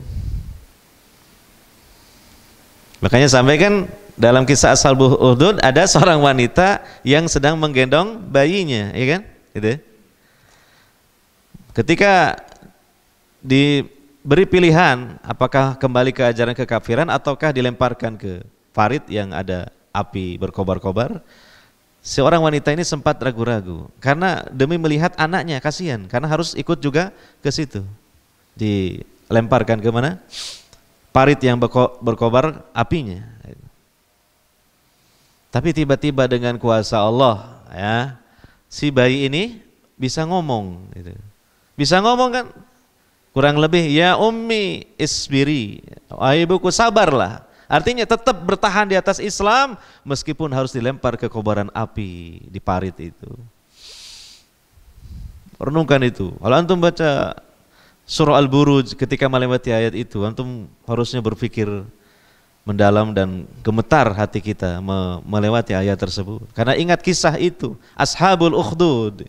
Makanya sampaikan dalam kisah Ashabul Ukhdud ada seorang wanita yang sedang menggendong bayinya, ya kan? Gitu. Ketika diberi pilihan apakah kembali ke ajaran kekafiran ataukah dilemparkan ke parit yang ada api berkobar-kobar. Seorang wanita ini sempat ragu-ragu karena demi melihat anaknya, kasihan karena harus ikut juga ke situ. Dilemparkan ke mana? Parit yang berkobar apinya. Tapi tiba-tiba dengan kuasa Allah, ya, si bayi ini bisa ngomong, gitu. Bisa ngomong kan? Kurang lebih, ya ummi isbiri, wahai ibuku sabarlah. Artinya tetap bertahan di atas Islam meskipun harus dilempar ke kobaran api di parit itu. Renungkan itu. Kalau antum baca surah Al-Buruj ketika melewati ayat itu, antum harusnya berpikir mendalam dan gemetar hati kita melewati ayat tersebut. Karena ingat kisah itu, Ashabul Ukhdud.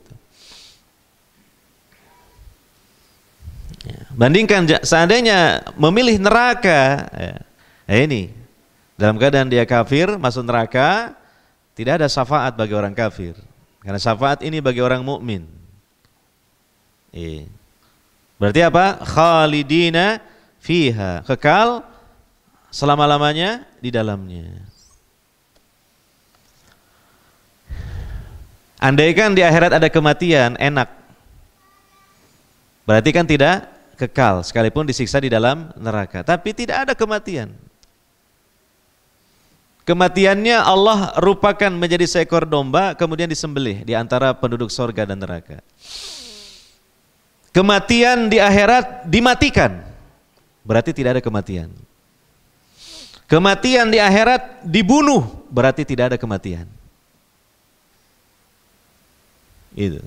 Ya, bandingkan seandainya memilih neraka, ini dalam keadaan dia kafir masuk neraka, tidak ada syafaat bagi orang kafir. Karena syafaat ini bagi orang mukmin. Berarti apa? Khalidina fiha, kekal selama-lamanya di dalamnya. Andaikan di akhirat ada kematian, enak. Berarti kan tidak kekal, sekalipun disiksa di dalam neraka. Tapi tidak ada kematian. Kematiannya Allah rupakan menjadi seekor domba, kemudian disembelih di antara penduduk sorga dan neraka. Kematian di akhirat dimatikan, berarti tidak ada kematian. Kematian di akhirat dibunuh, berarti tidak ada kematian. Itu.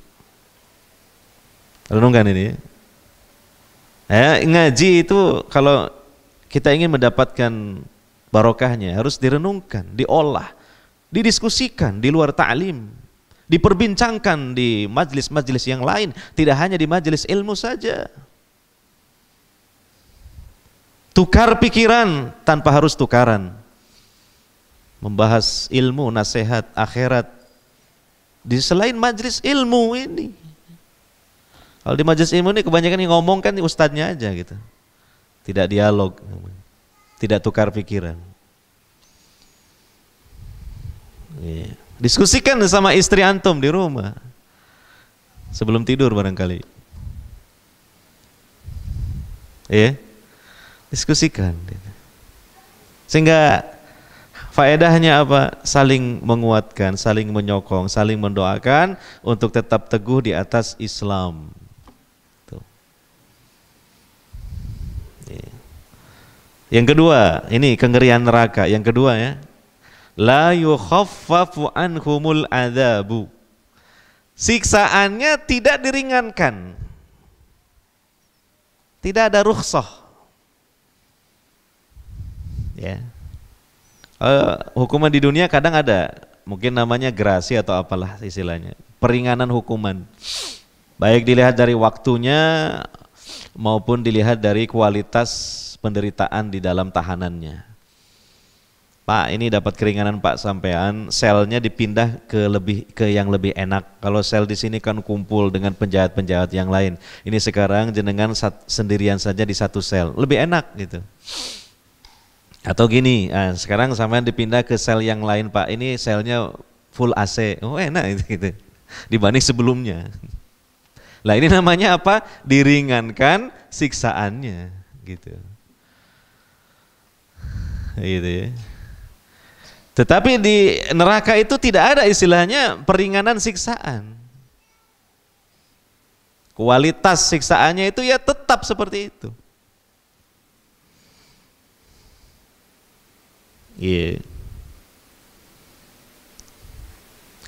Renungkan ini. Ngaji itu kalau kita ingin mendapatkan barokahnya harus direnungkan, diolah, didiskusikan di luar ta'lim, diperbincangkan di majelis-majelis yang lain, tidak hanya di majelis ilmu saja. Tukar pikiran tanpa harus tukaran. Membahas ilmu, nasihat, akhirat di selain majelis ilmu ini. Kalau di majelis ilmu ini kebanyakan yang ngomong kan ustadznya aja gitu. Tidak dialog, tidak tukar pikiran. Diskusikan sama istri antum di rumah sebelum tidur barangkali. Diskusikan. Sehingga faedahnya apa? Saling menguatkan, saling menyokong, saling mendoakan untuk tetap teguh di atas Islam. Tuh. Yang kedua, ini kengerian neraka. Yang kedua ya, la yukhaffafu anhumul adzabu. Siksaannya tidak diringankan. Tidak ada rukhsah. Ya. Hukuman di dunia kadang ada, mungkin namanya gerasi atau apalah istilahnya, peringanan hukuman. Baik dilihat dari waktunya maupun dilihat dari kualitas penderitaan di dalam tahanannya. Pak, ini dapat keringanan Pak sampean, selnya dipindah ke yang lebih enak. Kalau sel di sini kan kumpul dengan penjahat-penjahat yang lain. Ini sekarang jenengan sendirian saja di satu sel, lebih enak gitu. Atau gini, sekarang sampean dipindah ke sel yang lain Pak, ini selnya full AC, oh enak gitu, dibanding sebelumnya. Lah ini namanya apa? Diringankan siksaannya, gitu. Gitu ya. Tetapi di neraka itu tidak ada istilahnya peringanan siksaan. Kualitas siksaannya itu ya tetap seperti itu. Yeah.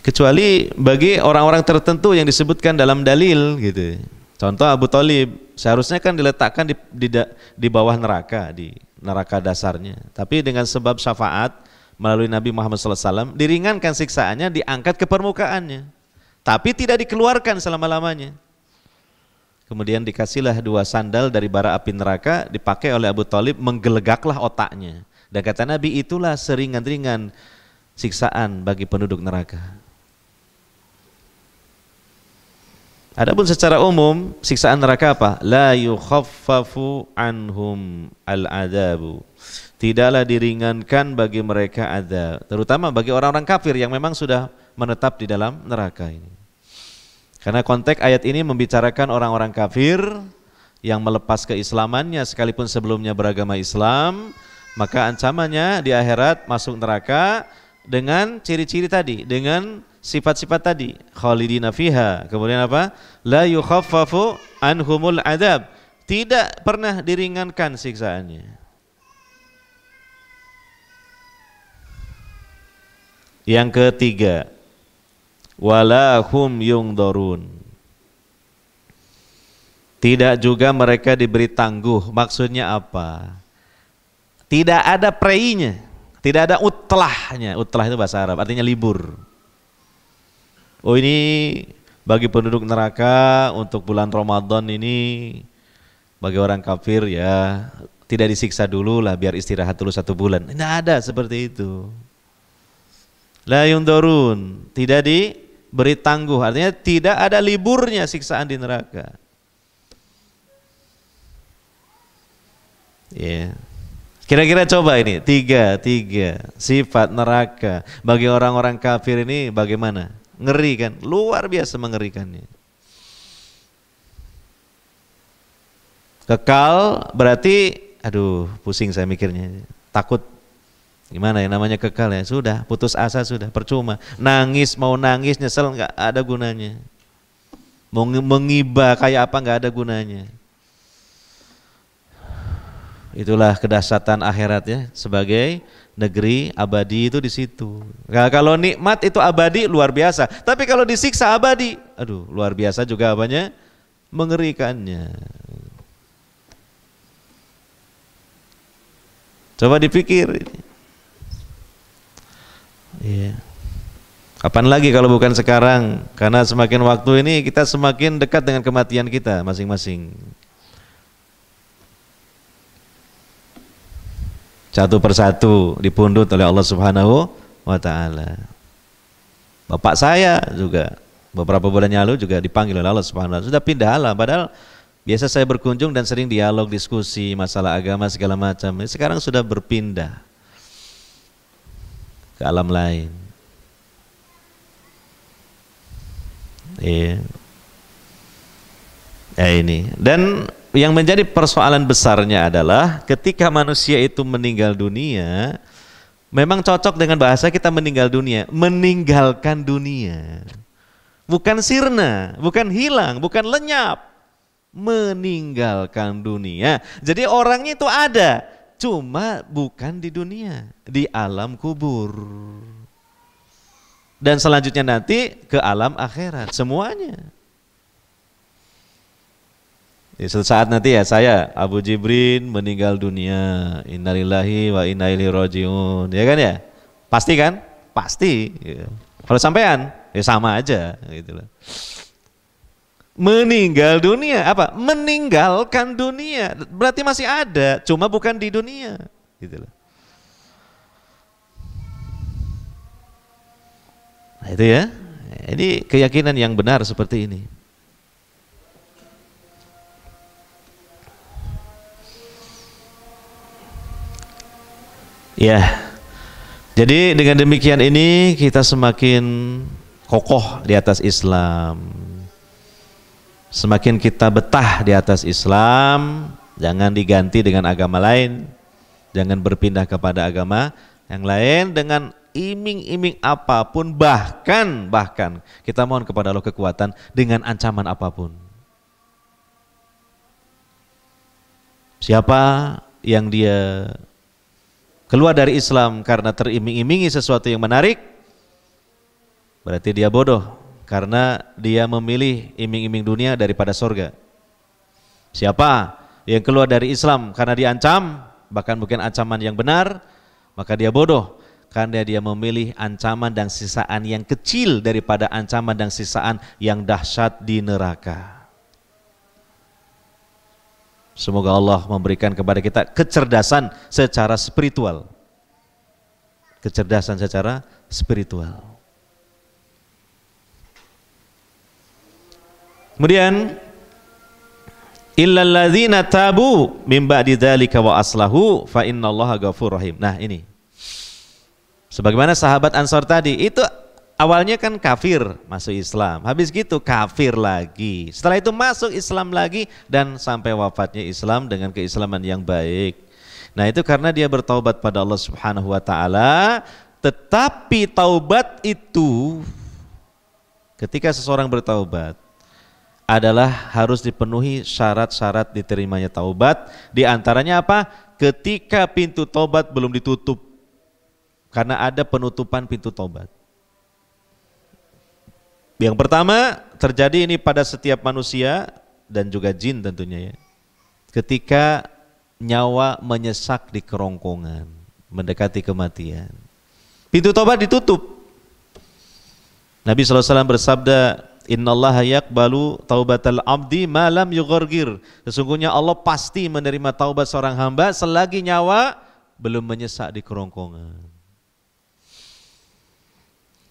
Kecuali bagi orang-orang tertentu yang disebutkan dalam dalil gitu. Contoh Abu Thalib seharusnya kan diletakkan di bawah neraka, di neraka dasarnya. Tapi dengan sebab syafaat melalui Nabi Muhammad SAW diringankan siksaannya, diangkat ke permukaannya. Tapi tidak dikeluarkan selama-lamanya. Kemudian dikasihlah 2 sandal dari bara api neraka, dipakai oleh Abu Thalib, menggelegaklah otaknya. Dan kata Nabi, itulah seringan-ringan siksaan bagi penduduk neraka. Adapun secara umum siksaan neraka apa? La yukhaffafu anhum al-adabu. Tidaklah diringankan bagi mereka azab, terutama bagi orang-orang kafir yang memang sudah menetap di dalam neraka ini. Karena konteks ayat ini membicarakan orang-orang kafir yang melepas keislamannya sekalipun sebelumnya beragama Islam, maka ancamannya di akhirat masuk neraka dengan ciri-ciri tadi, dengan sifat-sifat tadi, khalidina fiha. Kemudian apa? La yukhaffafu anhumul adab. Tidak pernah diringankan siksaannya. Yang ketiga, wala hum yungdharun. Tidak juga mereka diberi tangguh. Maksudnya apa? Tidak ada preinya, tidak ada utlahnya. Utlah itu bahasa Arab, artinya libur. Oh, ini bagi penduduk neraka untuk bulan Ramadan ini, bagi orang kafir ya tidak disiksa dulu lah, biar istirahat dulu 1 bulan. Tidak ada seperti itu. La yundharun, tidak diberi tangguh, artinya tidak ada liburnya siksaan di neraka. Ya. Kira-kira coba ini tiga sifat neraka bagi orang-orang kafir ini bagaimana? Ngeri kan? Luar biasa mengerikannya. Kekal berarti, aduh pusing saya mikirnya, takut. Gimana ya namanya kekal ya? Sudah putus asa, sudah percuma. Nangis mau nangis nyesel nggak ada gunanya. Mau mengibah kayak apa nggak ada gunanya. Itulah kedahsyatan akhirat ya, sebagai negeri abadi itu di situ. Nah, kalau nikmat itu abadi luar biasa, tapi kalau disiksa abadi, aduh luar biasa juga apanya? Mengerikannya. Coba dipikir. Ya. Kapan lagi kalau bukan sekarang? Karena semakin waktu ini kita semakin dekat dengan kematian kita masing-masing. Satu persatu dipundut oleh Allah Subhanahu wa Ta'ala. Bapak saya juga beberapa bulan lalu juga dipanggil oleh Allah Subhanahu wa Ta'ala. Sudah pindah alam, padahal biasa saya berkunjung dan sering dialog, diskusi masalah agama segala macam. Sekarang sudah berpindah ke alam lain. Iya. Ya ini. Dan yang menjadi persoalan besarnya adalah ketika manusia itu meninggal dunia, memang cocok dengan bahasa kita meninggal dunia, meninggalkan dunia. Bukan sirna, bukan hilang, bukan lenyap. Meninggalkan dunia. Jadi orangnya itu ada, cuma bukan di dunia, di alam kubur. Dan selanjutnya nanti ke alam akhirat, semuanya. Suatu saat nanti ya saya Abu Jibrin meninggal dunia, innalillahi wa inna ilaihi rajiun, ya kan ya? Pasti kan? Pasti. Ya. Kalau sampean ya sama aja gitu loh. Meninggal dunia apa? Meninggalkan dunia, berarti masih ada, cuma bukan di dunia, gitu loh. Nah, itu ya. Ini keyakinan yang benar seperti ini. Ya, jadi dengan demikian ini kita semakin kokoh di atas Islam, semakin kita betah di atas Islam, jangan diganti dengan agama lain, jangan berpindah kepada agama yang lain dengan iming-iming apapun, bahkan kita mohon kepada Allah kekuatan dengan ancaman apapun. Siapa yang dia keluar dari Islam karena teriming-imingi sesuatu yang menarik, berarti dia bodoh karena dia memilih iming-iming dunia daripada surga. Siapa yang keluar dari Islam karena diancam, bahkan bukan ancaman yang benar, maka dia bodoh karena dia memilih ancaman dan sisaan yang kecil daripada ancaman dan sisaan yang dahsyat di neraka. Semoga Allah memberikan kepada kita kecerdasan secara spiritual. Kecerdasan secara spiritual. Kemudian illal ladzina tabu mim ba'di dzalika wa aslahu fa innallaha ghafurur rahim. Nah, ini. Sebagaimana sahabat Ansor tadi, itu awalnya kan kafir, masuk Islam. Habis gitu kafir lagi. Setelah itu masuk Islam lagi dan sampai wafatnya Islam dengan keislaman yang baik. Nah, itu karena dia bertaubat pada Allah Subhanahu wa taala. Tetapi taubat itu, ketika seseorang bertaubat, adalah harus dipenuhi syarat-syarat diterimanya taubat. Di antaranya apa? Ketika pintu taubat belum ditutup, karena ada penutupan pintu taubat. Yang pertama terjadi ini pada setiap manusia dan juga jin tentunya ya. Ketika nyawa menyesak di kerongkongan, mendekati kematian, pintu taubat ditutup. Nabi SAW bersabda, innallaha yaqbalu taubatal abdi ma lam yughargir. Sesungguhnya Allah pasti menerima taubat seorang hamba selagi nyawa belum menyesak di kerongkongan.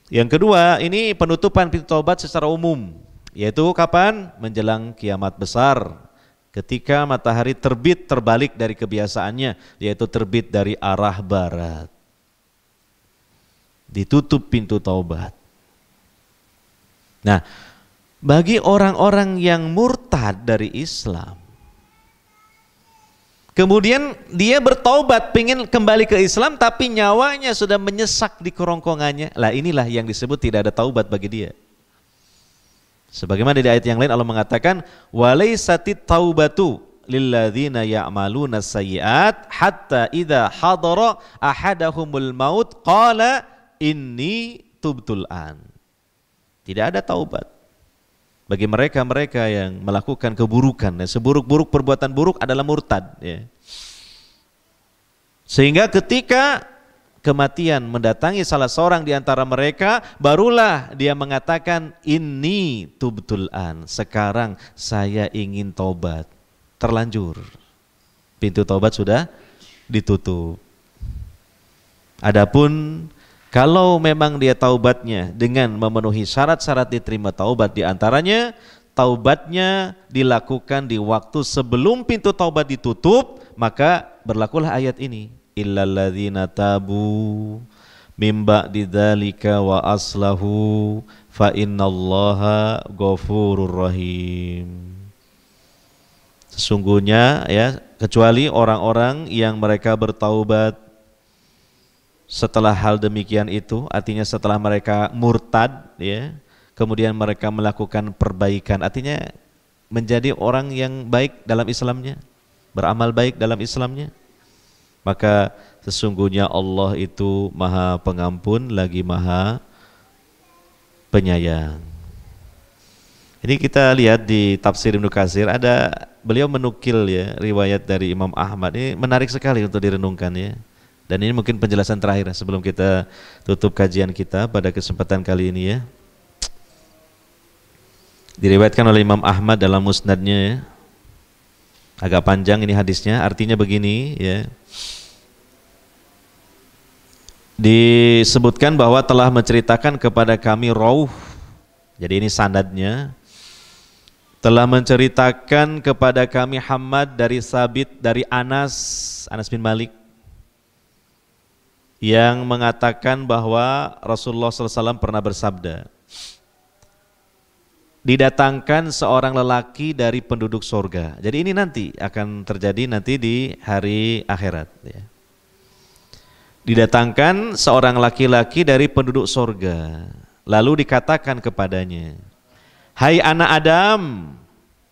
Yang kedua, ini penutupan pintu taubat secara umum, yaitu kapan? Menjelang kiamat besar, ketika matahari terbit terbalik dari kebiasaannya, yaitu terbit dari arah barat. Ditutup pintu taubat. Nah, bagi orang-orang yang murtad dari Islam, kemudian dia bertaubat, pengen kembali ke Islam, tapi nyawanya sudah menyesak di kerongkongannya. Lah inilah yang disebut tidak ada taubat bagi dia. Sebagaimana di ayat yang lain Allah mengatakan, walaisatit taubatu lilladzina ya'maluna sayyi'at hatta idza hadara ahadahumul maut qala inni tubtul an. Tidak ada taubat bagi mereka-mereka yang melakukan keburukan. Seburuk-buruk perbuatan buruk adalah murtad ya. Sehingga ketika kematian mendatangi salah seorang di antara mereka, barulah dia mengatakan inni tubtul an, sekarang saya ingin taubat. Terlanjur, pintu taubat sudah ditutup. Adapun kalau memang dia taubatnya dengan memenuhi syarat-syarat diterima taubat, di antaranya taubatnya dilakukan di waktu sebelum pintu taubat ditutup, maka berlakulah ayat ini, illal ladzina tabu mim ba'di dzalika wa aslahu fa innallaha ghafurur rahim. Sesungguhnya ya, kecuali orang-orang yang mereka bertaubat setelah hal demikian itu, artinya setelah mereka murtad ya, kemudian mereka melakukan perbaikan, artinya menjadi orang yang baik dalam Islamnya, beramal baik dalam Islamnya, maka sesungguhnya Allah itu Maha Pengampun lagi Maha Penyayang. Ini kita lihat di tafsir Ibnu Katsir, ada beliau menukil ya riwayat dari Imam Ahmad. Ini menarik sekali untuk direnungkan ya. Dan ini mungkin penjelasan terakhir sebelum kita tutup kajian kita pada kesempatan kali ini ya. Diriwayatkan oleh Imam Ahmad dalam musnadnya ya. Agak panjang ini hadisnya, artinya begini ya. Disebutkan bahwa telah menceritakan kepada kami Rauh, jadi ini sanadnya, telah menceritakan kepada kami Hamad dari Sabit dari Anas bin Malik, yang mengatakan bahwa Rasulullah SAW pernah bersabda, didatangkan seorang lelaki dari penduduk surga. Jadi ini nanti akan terjadi nanti di hari akhirat ya. Didatangkan seorang laki-laki dari penduduk surga, lalu dikatakan kepadanya, hai anak Adam,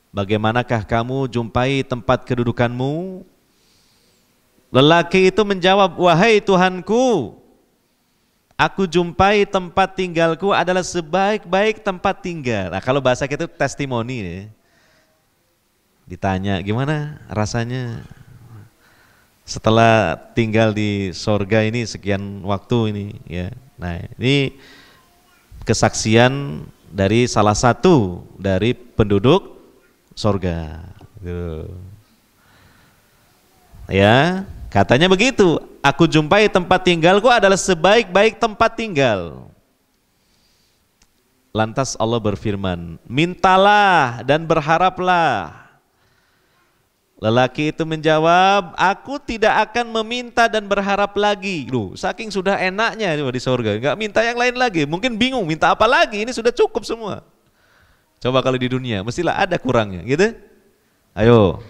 bagaimanakah kamu jumpai tempat kedudukanmu? Lelaki itu menjawab, wahai Tuhanku, aku jumpai tempat tinggalku adalah sebaik-baik tempat tinggal. Nah, kalau bahasa kita testimoni ya. Ditanya gimana rasanya setelah tinggal di sorga ini sekian waktu ini ya. Nah, ini kesaksian dari salah satu dari penduduk sorga. Ya, katanya begitu, aku jumpai tempat tinggalku adalah sebaik-baik tempat tinggal. Lantas Allah berfirman, mintalah dan berharaplah. Lelaki itu menjawab, aku tidak akan meminta dan berharap lagi. Loh, saking sudah enaknya di surga, nggak minta yang lain lagi. Mungkin bingung, minta apa lagi? Ini sudah cukup semua. Coba kalau di dunia, mestilah ada kurangnya, gitu. Ayo,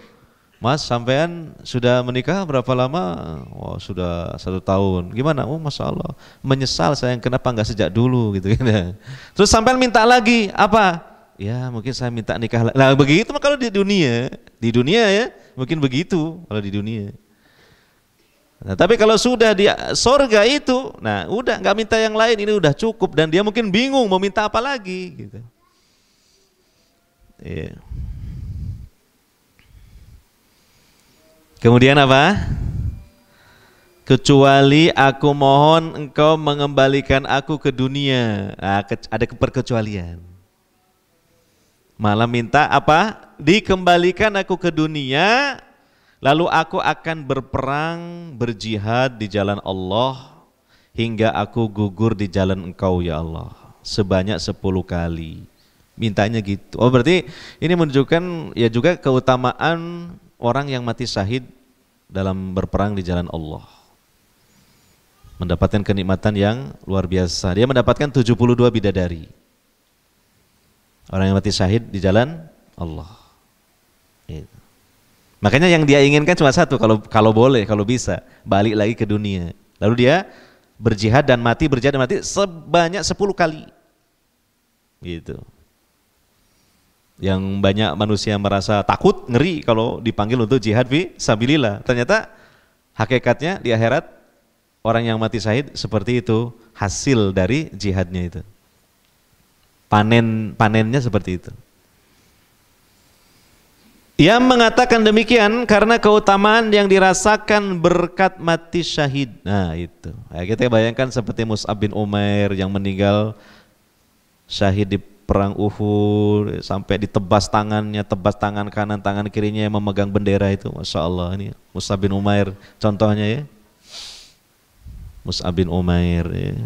Mas, sampean sudah menikah berapa lama? Oh, sudah 1 tahun. Gimana? Oh, Masya Allah, menyesal sayang kenapa nggak sejak dulu, gitu. Terus sampean minta lagi, apa? Ya mungkin saya minta nikah. Nah begitu mah kalau di dunia ya mungkin begitu kalau di dunia. Nah, tapi kalau sudah di sorga itu, nah udah nggak minta yang lain, ini udah cukup dan dia mungkin bingung mau minta apa lagi gitu. Yeah. Kemudian apa? Kecuali aku mohon engkau mengembalikan aku ke dunia. Nah, ada perkecualian. Malah minta apa? Dikembalikan aku ke dunia, lalu aku akan berperang, berjihad di jalan Allah hingga aku gugur di jalan engkau ya Allah sebanyak 10 kali. Mintanya gitu. Oh berarti ini menunjukkan ya juga keutamaan orang yang mati syahid dalam berperang di jalan Allah. Mendapatkan kenikmatan yang luar biasa. Dia mendapatkan 72 bidadari. Orang yang mati syahid di jalan Allah. Gitu. Makanya yang dia inginkan cuma satu, kalau boleh, kalau bisa, balik lagi ke dunia. Lalu dia berjihad dan mati sebanyak 10 kali. Gitu. Yang banyak manusia merasa takut, ngeri kalau dipanggil untuk jihad fi sabilillah. Ternyata hakikatnya di akhirat orang yang mati syahid seperti itu hasil dari jihadnya itu. Panennya seperti itu. Ia mengatakan demikian karena keutamaan yang dirasakan berkat mati syahid. Nah itu. Ya, kita bayangkan seperti Mus'ab bin Umair yang meninggal syahid di perang Uhud sampai ditebas tangannya, tebas tangan kanan, tangan kirinya yang memegang bendera itu. Masya Allah, ini Mus'ab bin Umair contohnya ya. Mus'ab bin Umair ya.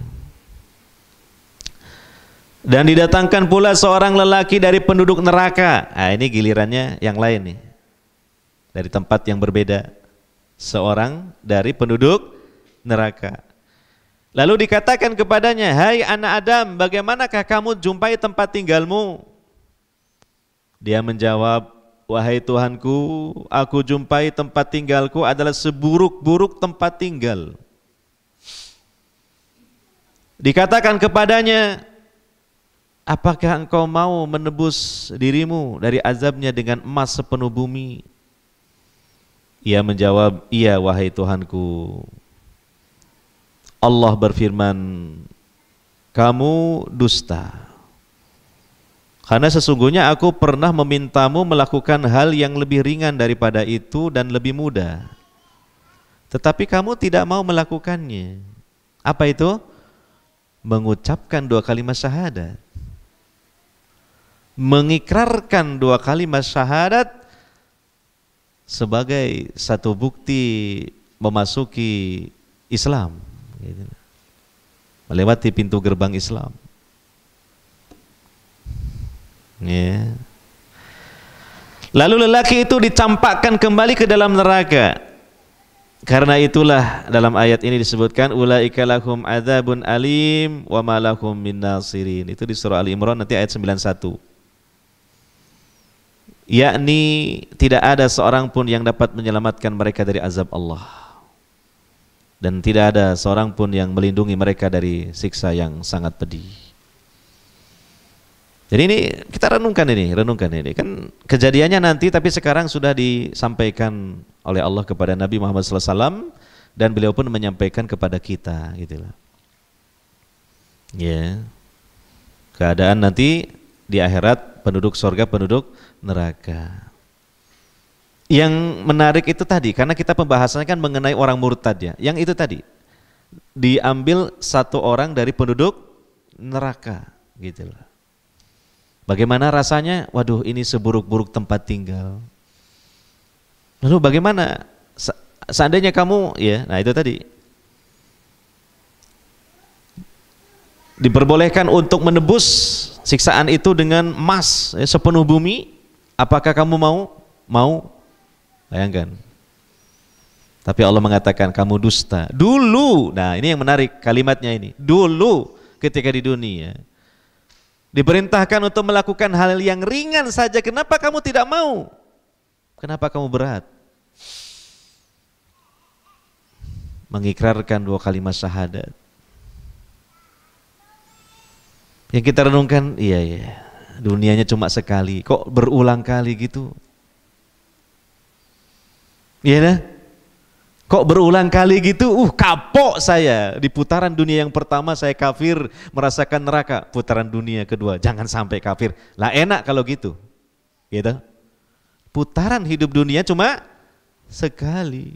Dan didatangkan pula seorang lelaki dari penduduk neraka. Nah ini gilirannya yang lain nih. Dari tempat yang berbeda. Seorang dari penduduk neraka. Lalu dikatakan kepadanya, hai anak Adam, bagaimanakah kamu jumpai tempat tinggalmu? Dia menjawab, wahai Tuhanku, aku jumpai tempat tinggalku adalah seburuk-buruk tempat tinggal. Dikatakan kepadanya, apakah engkau mau menebus dirimu dari azabnya dengan emas sepenuh bumi? Ia menjawab, iya wahai Tuhanku. Allah berfirman, kamu dusta. Karena sesungguhnya aku pernah memintamu melakukan hal yang lebih ringan daripada itu dan lebih mudah. Tetapi kamu tidak mau melakukannya. Apa itu? Mengucapkan 2 kalimat syahadat. Mengikrarkan 2 kalimat syahadat sebagai satu bukti memasuki Islam, melewati pintu gerbang Islam. Ya. Lalu lelaki itu dicampakkan kembali ke dalam neraka. Karena itulah dalam ayat ini disebutkan ulaika lahum adzabun alim wa ma lahum min nasirin. Itu di surah Ali Imran nanti ayat 91. Yakni tidak ada seorang pun yang dapat menyelamatkan mereka dari azab Allah. Dan tidak ada seorang pun yang melindungi mereka dari siksa yang sangat pedih. Jadi ini kita renungkan ini kan kejadiannya nanti, tapi sekarang sudah disampaikan oleh Allah kepada Nabi Muhammad SAW dan beliau pun menyampaikan kepada kita, gitulah. Ya, keadaan nanti di akhirat penduduk surga, penduduk neraka. Yang menarik itu tadi, karena kita pembahasannya kan mengenai orang murtad ya. Yang itu tadi diambil satu orang dari penduduk neraka, gitulah. Bagaimana rasanya? Waduh, ini seburuk-buruk tempat tinggal. Lalu bagaimana seandainya kamu ya, nah itu tadi diperbolehkan untuk menebus siksaan itu dengan emas sepenuh bumi, apakah kamu mau? Mau? Bayangkan. Tapi Allah mengatakan kamu dusta. Dulu, nah ini yang menarik kalimatnya ini. Dulu ketika di dunia diperintahkan untuk melakukan hal yang ringan saja, kenapa kamu tidak mau? Kenapa kamu berat? Mengikrarkan 2 kalimat syahadat. Yang kita renungkan, iya, dunianya cuma sekali, kok berulang kali gitu? Iya dah? Kok berulang kali gitu? Kapok saya. Di putaran dunia yang pertama saya kafir, merasakan neraka. Putaran dunia kedua, jangan sampai kafir. Lah enak kalau gitu. Gitu. Putaran hidup dunia cuma sekali.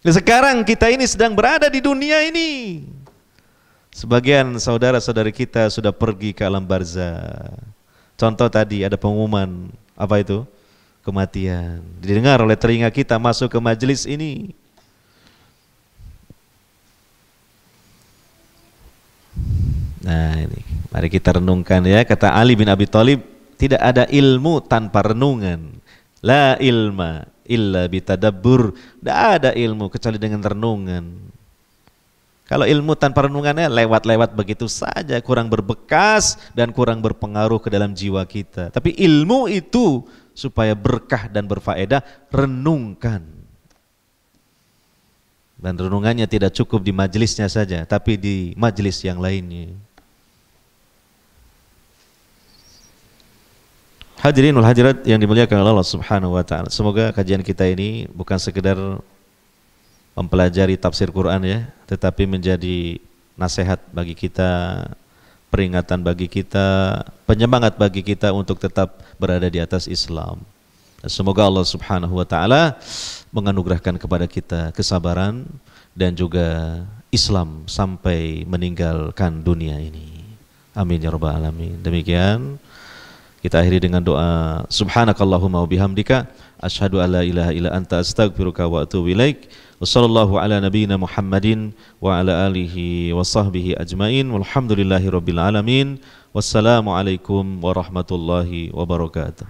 Nah, sekarang kita ini sedang berada di dunia ini. Sebagian saudara-saudari kita sudah pergi ke alam barzah. Contoh tadi ada pengumuman, apa itu? Kematian. Didengar oleh telinga kita masuk ke majelis ini. Nah ini, mari kita renungkan ya. Kata Ali bin Abi Thalib, tidak ada ilmu tanpa renungan. La ilma illa bitadabbur. Tidak ada ilmu kecuali dengan renungan. Kalau ilmu tanpa renungannya lewat-lewat begitu saja, kurang berbekas dan kurang berpengaruh ke dalam jiwa kita. Tapi ilmu itu supaya berkah dan berfaedah, renungkan. Dan renungannya tidak cukup di majelisnya saja, tapi di majelis yang lainnya. Hadirin wal hadirat yang dimuliakan oleh Allah Subhanahu wa taala. Semoga kajian kita ini bukan sekedar mempelajari tafsir Quran ya, tetapi menjadi nasihat bagi kita, peringatan bagi kita, penyemangat bagi kita untuk tetap berada di atas Islam. Dan semoga Allah Subhanahu wa taala menganugerahkan kepada kita kesabaran dan juga Islam sampai meninggalkan dunia ini. Amin ya rabbal alamin. Demikian kita akhiri dengan doa subhanakallahumma wa bihamdika asyhadu alla ilaha illa anta astaghfiruka wa atubu ilaik. Wassallallahu ala nabiyyina Muhammadin wa ala alihi wa sahbihi ajmain. Walhamdulillahi rabbil alamin. Wassalamu alaikum warahmatullahi wabarakatuh.